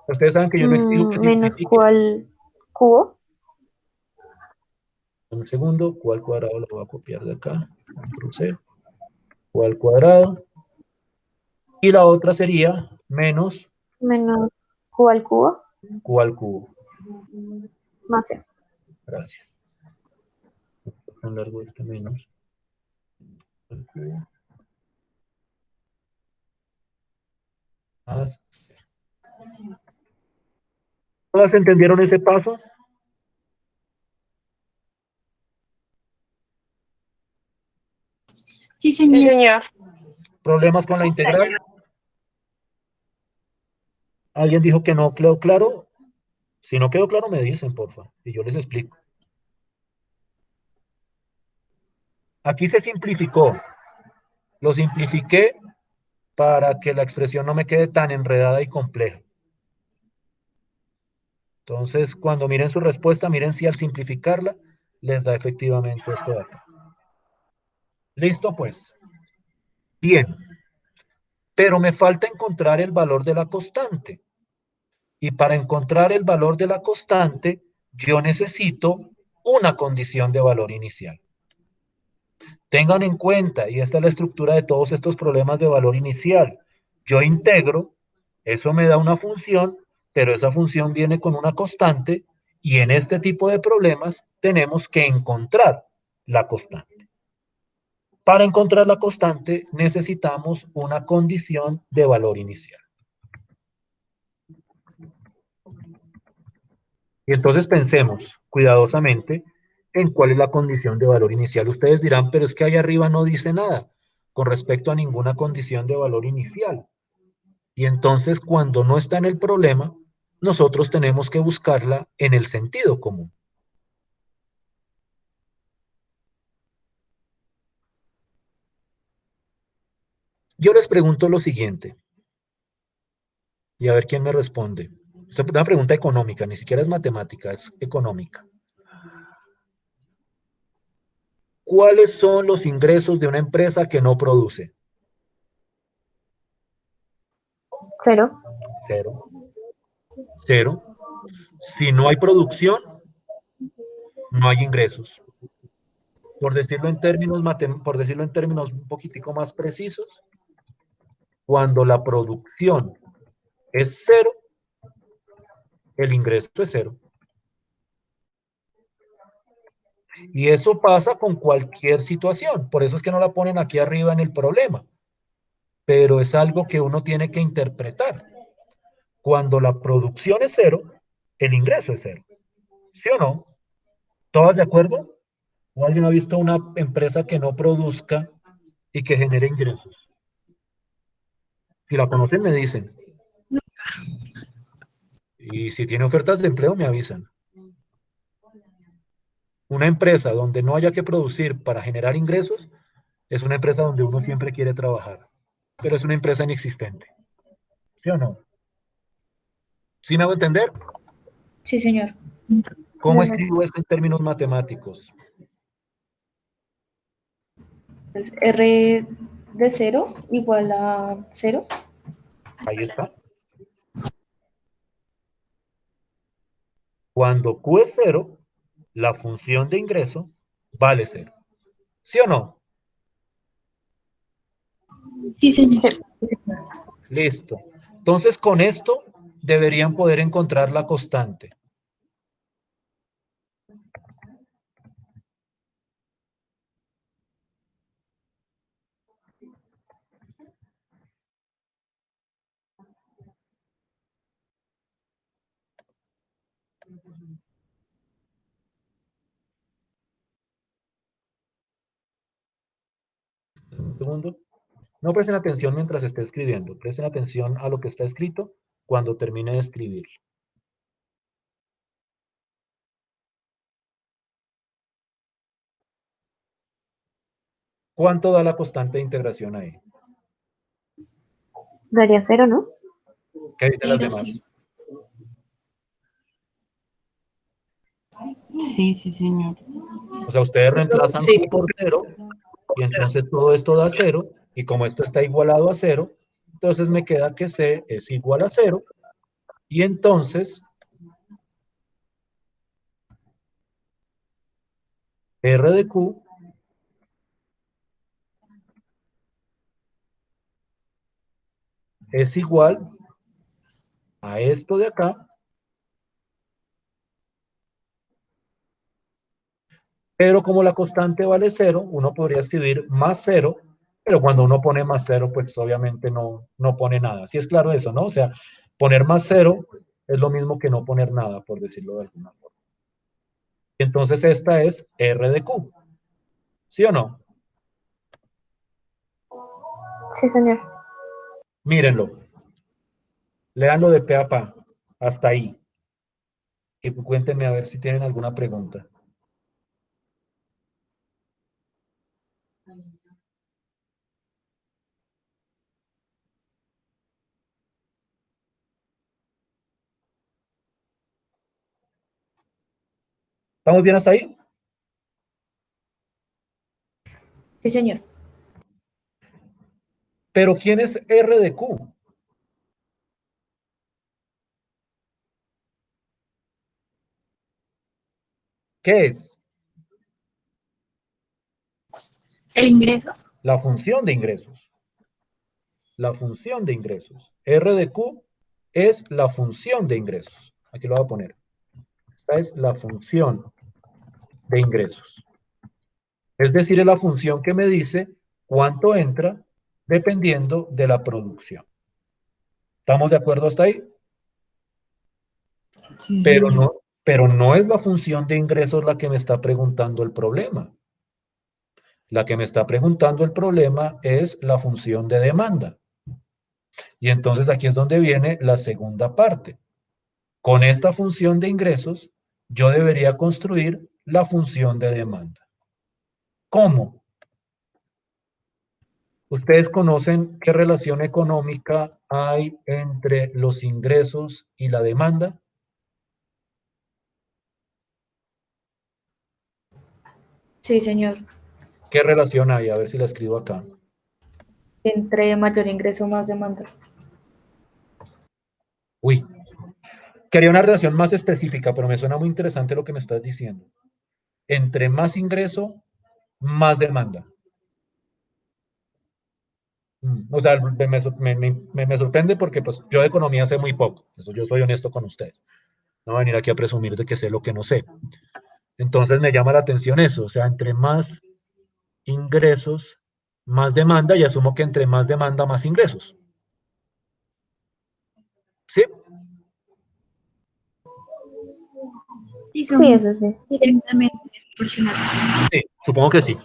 Ustedes saben que yo no exijo que menos simplifique. Q al cubo. Un segundo, Q al cuadrado lo voy a copiar de acá. Control C. Q al cuadrado. Y la otra sería menos Menos Q al cubo. Q al cubo. Más C. Gracias. Tan largo este menos. Más. ¿Todas entendieron ese paso? Sí, señor. ¿Problemas con la integral? ¿Alguien dijo que no quedó claro? Si no quedó claro, me dicen, por favor, y yo les explico. Aquí se simplificó. Lo simplifiqué para que la expresión no me quede tan enredada y compleja. Entonces, cuando miren su respuesta, miren si al simplificarla les da efectivamente esto de acá. ¿Listo, pues? Bien. Pero me falta encontrar el valor de la constante. Y para encontrar el valor de la constante, yo necesito una condición de valor inicial. Tengan en cuenta, y esta es la estructura de todos estos problemas de valor inicial. Yo integro, eso me da una función, pero esa función viene con una constante, y en este tipo de problemas tenemos que encontrar la constante. Para encontrar la constante necesitamos una condición de valor inicial. Y entonces pensemos cuidadosamente en cuál es la condición de valor inicial. Ustedes dirán, pero es que ahí arriba no dice nada con respecto a ninguna condición de valor inicial. Y entonces cuando no está en el problema, nosotros tenemos que buscarla en el sentido común. Yo les pregunto lo siguiente, y a ver quién me responde. Esta es una pregunta económica, ni siquiera es matemática, es económica. ¿Cuáles son los ingresos de una empresa que no produce? 0. Cero. Cero. Si no hay producción, no hay ingresos. Por decirlo en términos un poquitico más precisos, cuando la producción es cero, el ingreso es cero. Y eso pasa con cualquier situación. Por eso es que no la ponen aquí arriba en el problema. Pero es algo que uno tiene que interpretar. Cuando la producción es cero, el ingreso es cero. ¿Sí o no? ¿Todos de acuerdo? ¿O alguien ha visto una empresa que no produzca y que genere ingresos? Si la conocen, me dicen. Y si tiene ofertas de empleo, me avisan. Una empresa donde no haya que producir para generar ingresos es una empresa donde uno siempre quiere trabajar, pero es una empresa inexistente. ¿Sí o no? ¿Sí me hago entender? Sí, señor. ¿Cómo escribo esto en términos matemáticos? Pues, R de 0 igual a 0. Ahí está. Cuando Q es cero, la función de ingreso vale cero. ¿Sí o no? Sí, señor. Listo. Entonces, con esto deberían poder encontrar la constante. Un segundo. No presten atención mientras esté escribiendo. Presten atención a lo que está escrito cuando termine de escribir. ¿Cuánto da la constante de integración ahí? Daría 0, ¿no? ¿Qué dicen las Cero, demás? sí. Sí, sí, señor. O sea, ustedes reemplazan Sí. Q por 0 y entonces todo esto da 0 y como esto está igualado a 0, entonces me queda que C es igual a 0 y entonces R de Q es igual a esto de acá, pero como la constante vale 0, uno podría escribir más 0, pero cuando uno pone más 0, pues obviamente no pone nada. ¿Sí es claro eso, no? O sea, poner más 0 es lo mismo que no poner nada, por decirlo de alguna forma. Entonces esta es R de Q. ¿Sí o no? Sí, señor. Mírenlo. Leanlo de pe a pa. Hasta ahí. Y cuéntenme a ver si tienen alguna pregunta. ¿Estamos bien hasta ahí? Sí, señor. Pero ¿quién es R de Q? ¿Qué es? El ingreso. La función de ingresos. La función de ingresos. R de Q es la función de ingresos. Aquí lo voy a poner. Esta es la función de ingresos. Es decir, es la función que me dice cuánto entra dependiendo de la producción. ¿Estamos de acuerdo hasta ahí? Sí, Pero señor. pero no es la función de ingresos la que me está preguntando el problema. La que me está preguntando el problema es la función de demanda. Y entonces aquí es donde viene la segunda parte. Con esta función de ingresos, yo debería construir la función de demanda. ¿Cómo? ¿Ustedes conocen qué relación económica hay entre los ingresos y la demanda? Sí, señor. ¿Qué relación hay? A ver si la escribo acá. Entre mayor ingreso, más demanda. Uy, quería una relación más específica, pero me suena muy interesante lo que me estás diciendo. Entre más ingreso, más demanda. O sea, me sorprende porque pues, yo de economía sé muy poco. Eso yo soy honesto con ustedes. No voy a venir aquí a presumir de que sé lo que no sé. Entonces me llama la atención eso, o sea, entre más ingresos, más demanda, y asumo que entre más demanda, más ingresos. ¿Sí? Sí, Sí, son eso sí. directamente proporcionales. Sí, supongo que sí.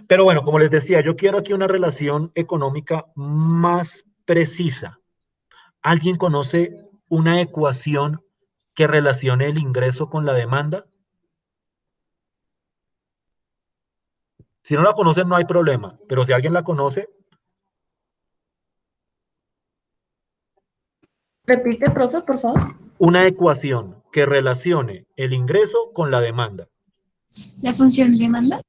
Pero bueno, como les decía, yo quiero aquí una relación económica más precisa. ¿Alguien conoce una ecuación que relacione el ingreso con la demanda? Si no la conocen, no hay problema, pero si alguien la conoce, Repite, profe, por favor. una ecuación que relacione el ingreso con la demanda. La función demanda.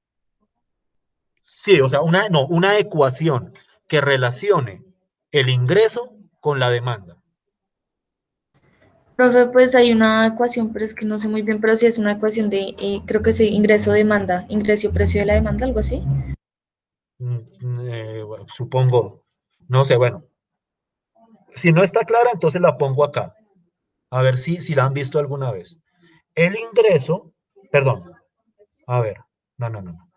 Sí, o sea, una ecuación que relacione el ingreso con la demanda. Profe, pues hay una ecuación, pero es que no sé muy bien, pero sí es una ecuación de, creo que sí, ingreso-demanda, ingreso-precio de la demanda, algo así. Bueno, supongo, no sé, bueno, si no está clara, entonces la pongo acá, a ver si la han visto alguna vez. El ingreso, perdón, a ver, no.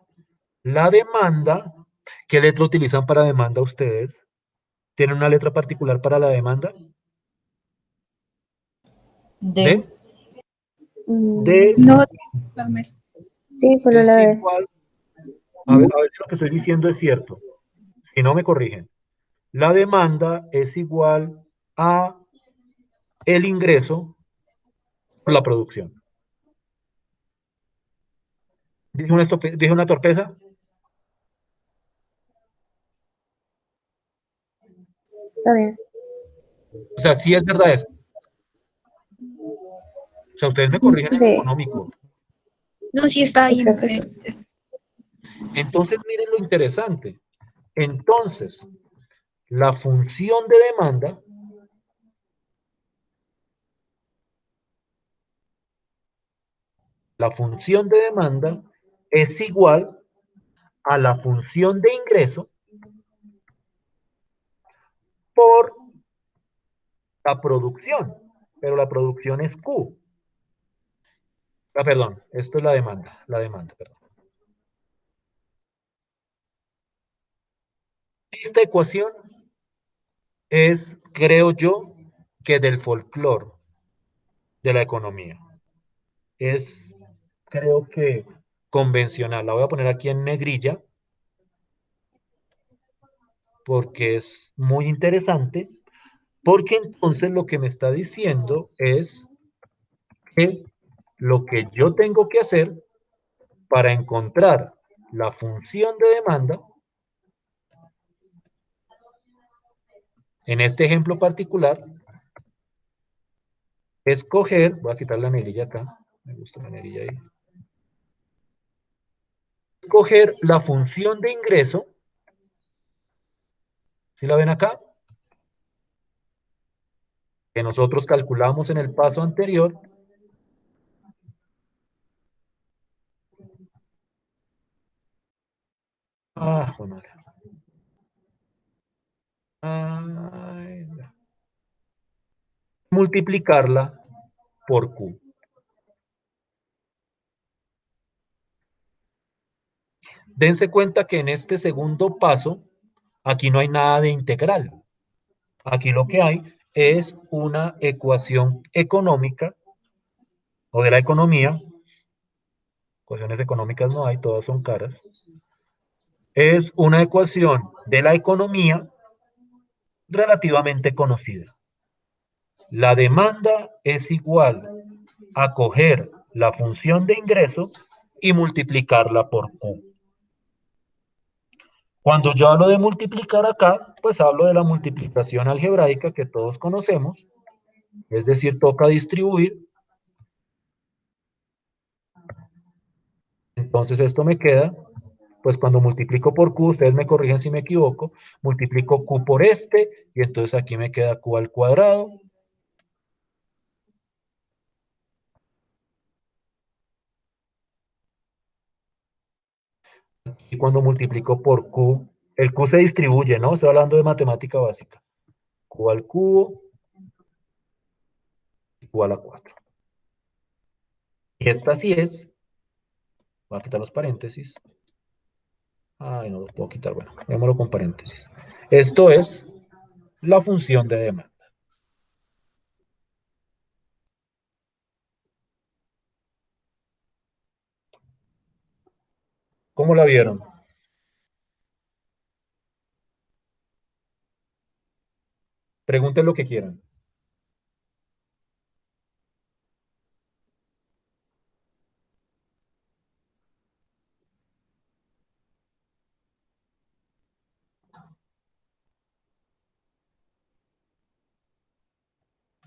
La demanda, ¿qué letra utilizan para demanda ustedes? ¿Tienen una letra particular para la demanda? D. ¿De? De Mm, No, Carmel. sí, solo la es D. igual, a ver si lo que estoy diciendo es cierto, si no me corrigen. La demanda es igual a el ingreso por la producción. ¿Dije una torpeza? Está bien. O sea, sí es verdad eso. O sea, ustedes me corrigen en Sí, económico. No, sí está sí, bien. creo que sí. Entonces, miren lo interesante. Entonces, la función de demanda, la función de demanda es igual a la función de ingreso por la producción. Pero la producción es Q. Ah, perdón, esto es la demanda, perdón. Esta ecuación es, creo yo, que del folclore de la economía. Es, creo que, convencional. La voy a poner aquí en negrilla porque es muy interesante, porque entonces lo que me está diciendo es que lo que yo tengo que hacer para encontrar la función de demanda, en este ejemplo particular, es coger, voy a quitar la negrilla acá, me gusta la negrilla ahí, coger la función de ingreso, ¿sí la ven acá? Que nosotros calculamos en el paso anterior. Ah, joder, madre. Ay, multiplicarla por Q. Dense cuenta que en este segundo paso, aquí no hay nada de integral. Aquí lo que hay es una ecuación económica o de la economía. Ecuaciones económicas no hay, todas son caras. Es una ecuación de la economía relativamente conocida. La demanda es igual a coger la función de ingreso y multiplicarla por Q. Cuando yo hablo de multiplicar acá, pues hablo de la multiplicación algebraica que todos conocemos, es decir, toca distribuir. Entonces esto me queda, pues cuando multiplico por Q, ustedes me corrigen si me equivoco, multiplico Q por este, y entonces aquí me queda Q al cuadrado. Y cuando multiplico por Q, el Q se distribuye, ¿no? Estoy hablando de matemática básica. Q al cubo igual a 4. Y esta sí es Voy a quitar los paréntesis. Ay, no los puedo quitar. Bueno, démoslo con paréntesis. Esto es la función de demanda. ¿Cómo la vieron? Pregunten lo que quieran.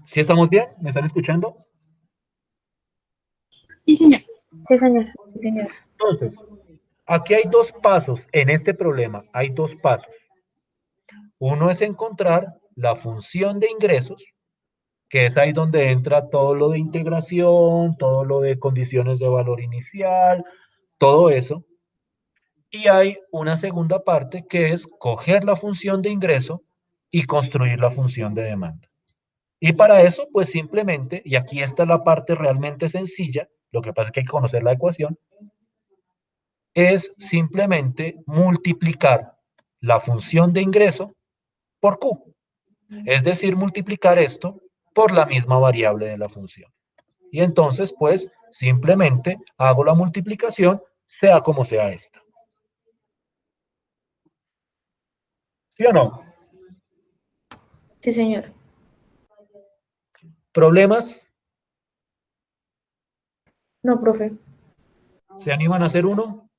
¿Sí estamos bien? ¿Me están escuchando? Sí, señor. Sí, señor. Señor. Entonces, aquí hay dos pasos. En este problema hay dos pasos. Uno es encontrar la función de ingresos, que es ahí donde entra todo lo de integración, todo lo de condiciones de valor inicial, todo eso. Y hay una segunda parte que es coger la función de ingreso y construir la función de demanda. Y para eso, pues simplemente, y aquí está la parte realmente sencilla, lo que pasa es que hay que conocer la ecuación, es simplemente multiplicar la función de ingreso por Q. Es decir, multiplicar esto por la misma variable de la función. Y entonces, pues, simplemente hago la multiplicación, sea como sea esta. ¿Sí o no? Sí, señor. ¿Problemas? No, profe. ¿Se animan a hacer uno?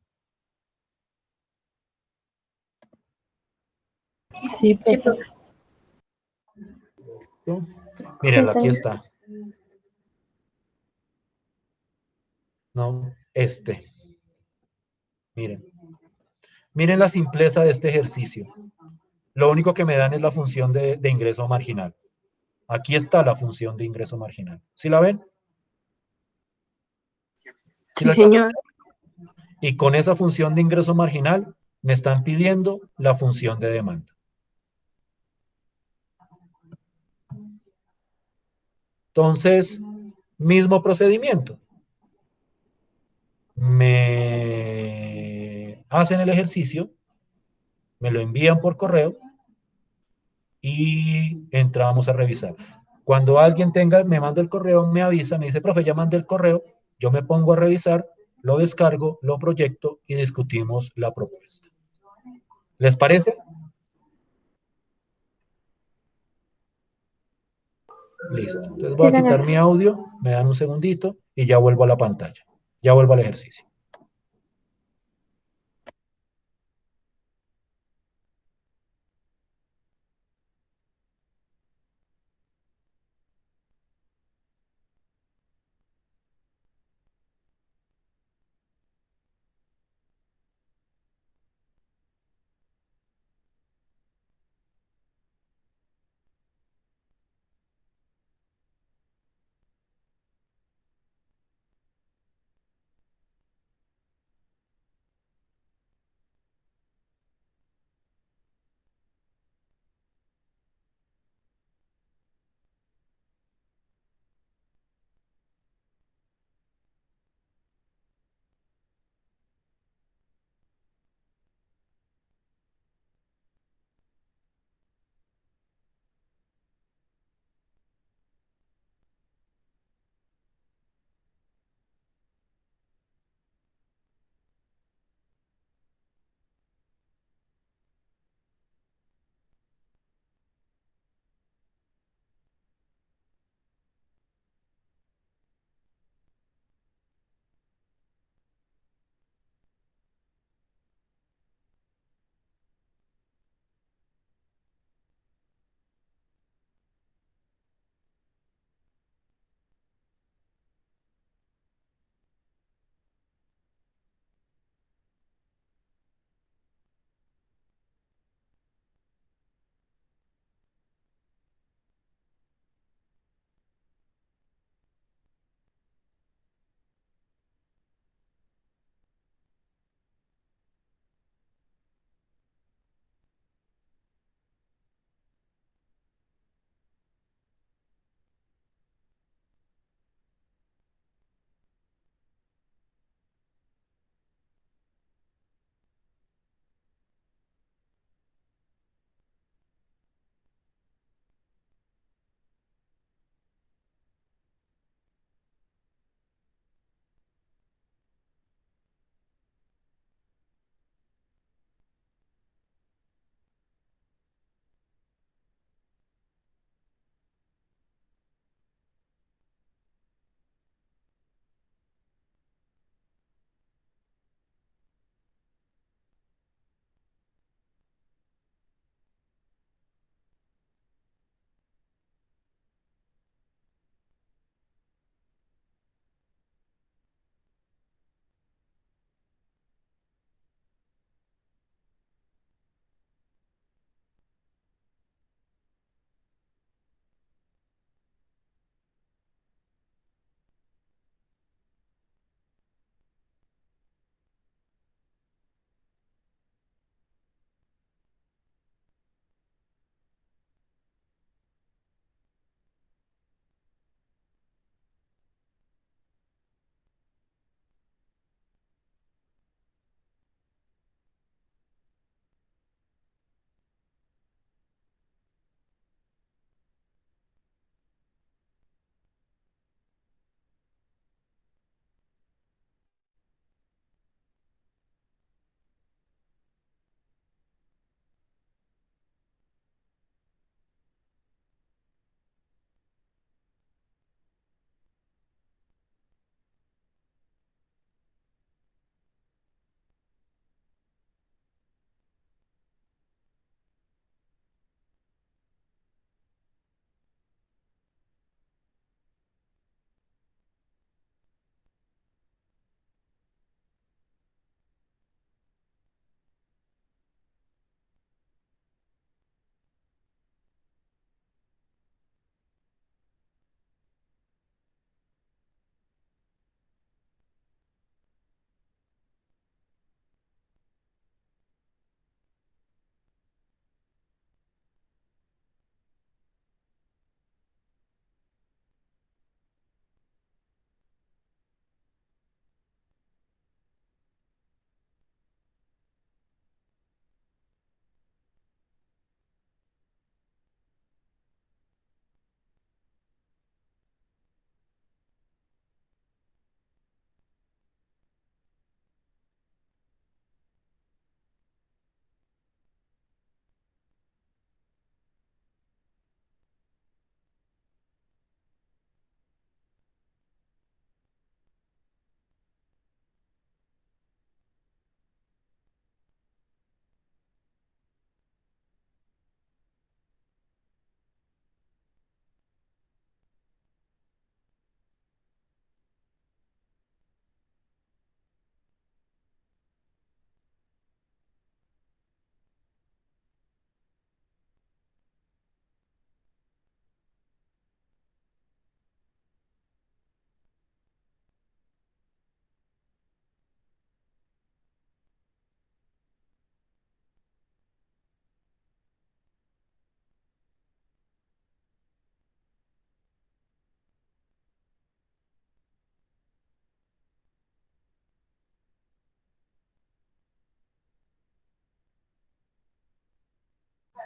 Sí, Sí, profe. profe. ¿No? Sí, Mírenla, aquí señor. está. No, este. Miren. Miren la simpleza de este ejercicio. Lo único que me dan es la función de ingreso marginal. Aquí está la función de ingreso marginal. ¿Sí la ven? ¿Sí Sí, la alcanzan a señor. ver? Y con esa función de ingreso marginal me están pidiendo la función de demanda. Entonces, mismo procedimiento. Me hacen el ejercicio, me lo envían por correo y entramos a revisar. Cuando alguien tenga, me manda el correo, me avisa, me dice, profe, ya mandé el correo, yo me pongo a revisar, lo descargo, lo proyecto y discutimos la propuesta. ¿Les parece? Listo. Entonces voy Sí, a quitar señor. mi audio, me dan un segundito y ya vuelvo a la pantalla. Ya vuelvo al ejercicio.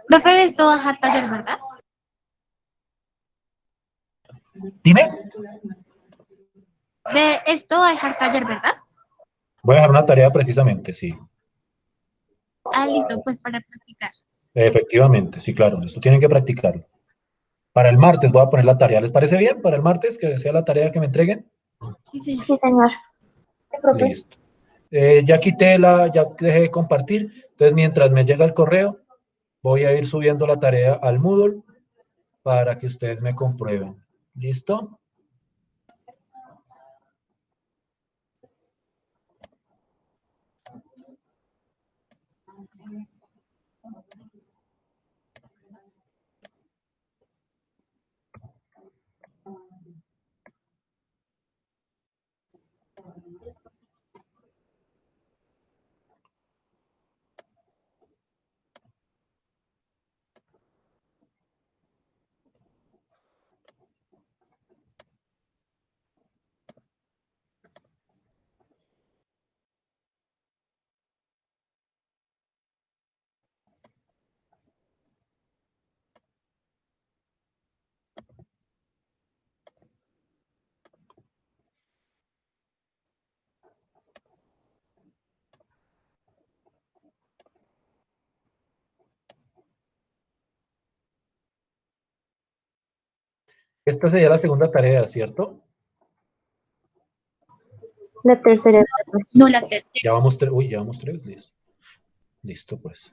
Profe, de esto va a dejar taller, ¿verdad? Dime. De esto va a dejar taller, ¿verdad? Voy a dejar una tarea precisamente, sí. Ah, listo, pues para practicar. Efectivamente, sí, claro. Esto tienen que practicarlo. Para el martes voy a poner la tarea. ¿Les parece bien? Para el martes que sea la tarea que me entreguen. Sí, señor. Sí, señor. Sí, profe. Listo. Ya dejé de compartir. Entonces, mientras me llega el correo, voy a ir subiendo la tarea al Moodle para que ustedes me comprueben. ¿Listo? Esta sería la segunda tarea, ¿cierto? La tercera. No, la tercera. Ya vamos tres. Uy, ya vamos tres. Listo. Listo, pues.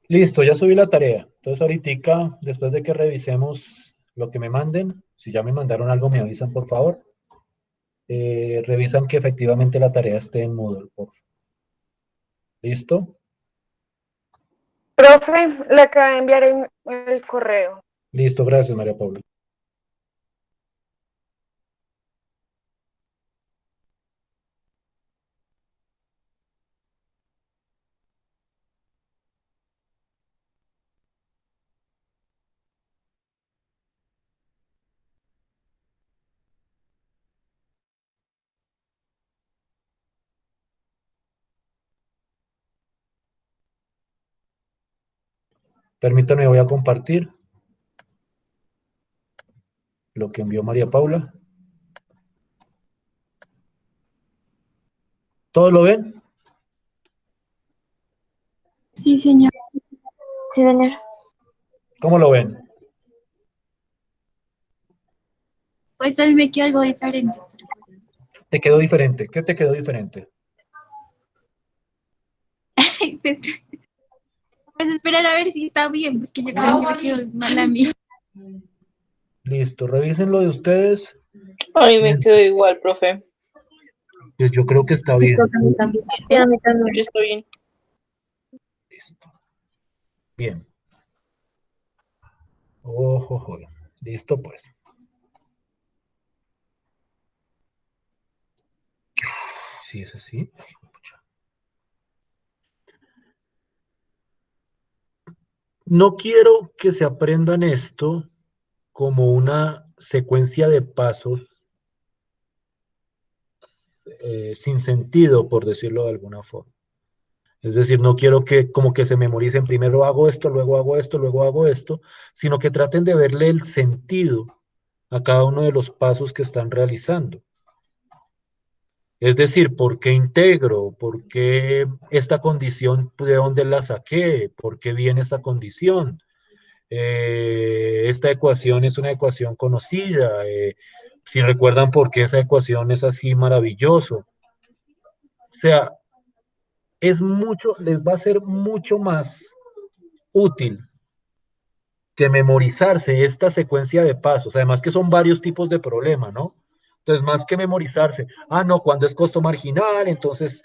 Listo, ya subí la tarea. Entonces ahorita, después de que revisemos lo que me manden, si ya me mandaron algo, me avisan, por favor. Revisan que efectivamente la tarea esté en Moodle, por favor. ¿Listo? Profe, le acabo de enviar el correo. Listo, gracias, María Paula. Permítanme, voy a compartir lo que envió María Paula. ¿Todos lo ven? Sí, señor. Sí, señor. ¿Cómo lo ven? Pues a mí me quedó algo diferente. ¿Te quedó diferente? ¿Qué te quedó diferente? Pues, pues esperar a ver si está bien, porque yo creo que me quedó mal a mí. Listo, revisen lo de ustedes. A mí me quedó igual, profe. Pues yo creo que está Sí, bien. profe, a mí también. Sí, a mí también. Yo estoy bien. Listo. Bien. Ojo, ojo. Listo, pues. Sí, es así. No quiero que se aprendan esto como una secuencia de pasos sin sentido, por decirlo de alguna forma. Es decir, no quiero que como que se memoricen, primero hago esto, luego hago esto, luego hago esto, sino que traten de verle el sentido a cada uno de los pasos que están realizando. Es decir, ¿por qué integro? ¿Por qué esta condición, de dónde la saqué? ¿Por qué viene esta condición? Esta ecuación es una ecuación conocida. Si recuerdan por qué esa ecuación es así maravilloso. O sea, les va a ser mucho más útil que memorizarse esta secuencia de pasos. Además que son varios tipos de problema, ¿no? Entonces, más que memorizarse, no, cuando es costo marginal, entonces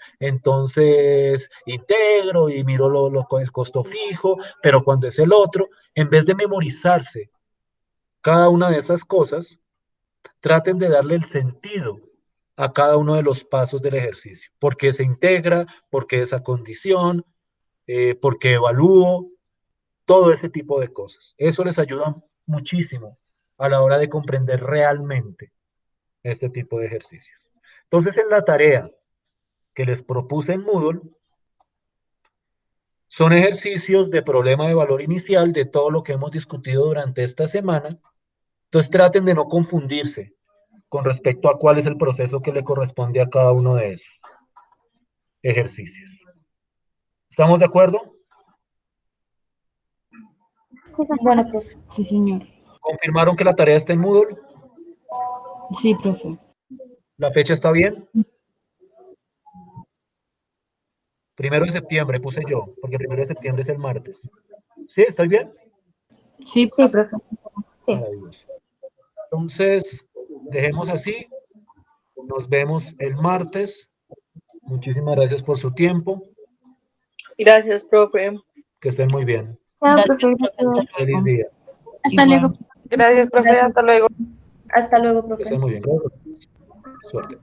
integro y miro el costo fijo, pero cuando es el otro, en vez de memorizarse cada una de esas cosas, traten de darle el sentido a cada uno de los pasos del ejercicio. ¿Por qué se integra? ¿Por qué esa condición? ¿Por qué evalúo? Todo ese tipo de cosas. Eso les ayuda muchísimo a la hora de comprender realmente este tipo de ejercicios. Entonces, en la tarea que les propuse en Moodle, son ejercicios de problema de valor inicial de todo lo que hemos discutido durante esta semana. Entonces, traten de no confundirse con respecto a cuál es el proceso que le corresponde a cada uno de esos ejercicios. ¿Estamos de acuerdo? Bueno, profe. Sí, señor. ¿Confirmaron que la tarea está en Moodle? Sí, profe. ¿La fecha está bien? 1 de septiembre puse yo, porque 1 de septiembre es el martes. ¿Sí? ¿Estoy bien? Sí, Sí, profe. Sí. Maravilloso. Entonces, dejemos así. Nos vemos el martes. Muchísimas gracias por su tiempo. Gracias, profe. Que estén muy bien. Chao, gracias, profe. profe. Hasta Feliz luego. día. Hasta Igual. luego. Gracias, profe. Hasta luego. Hasta luego, Que profe. estén muy bien. Suerte.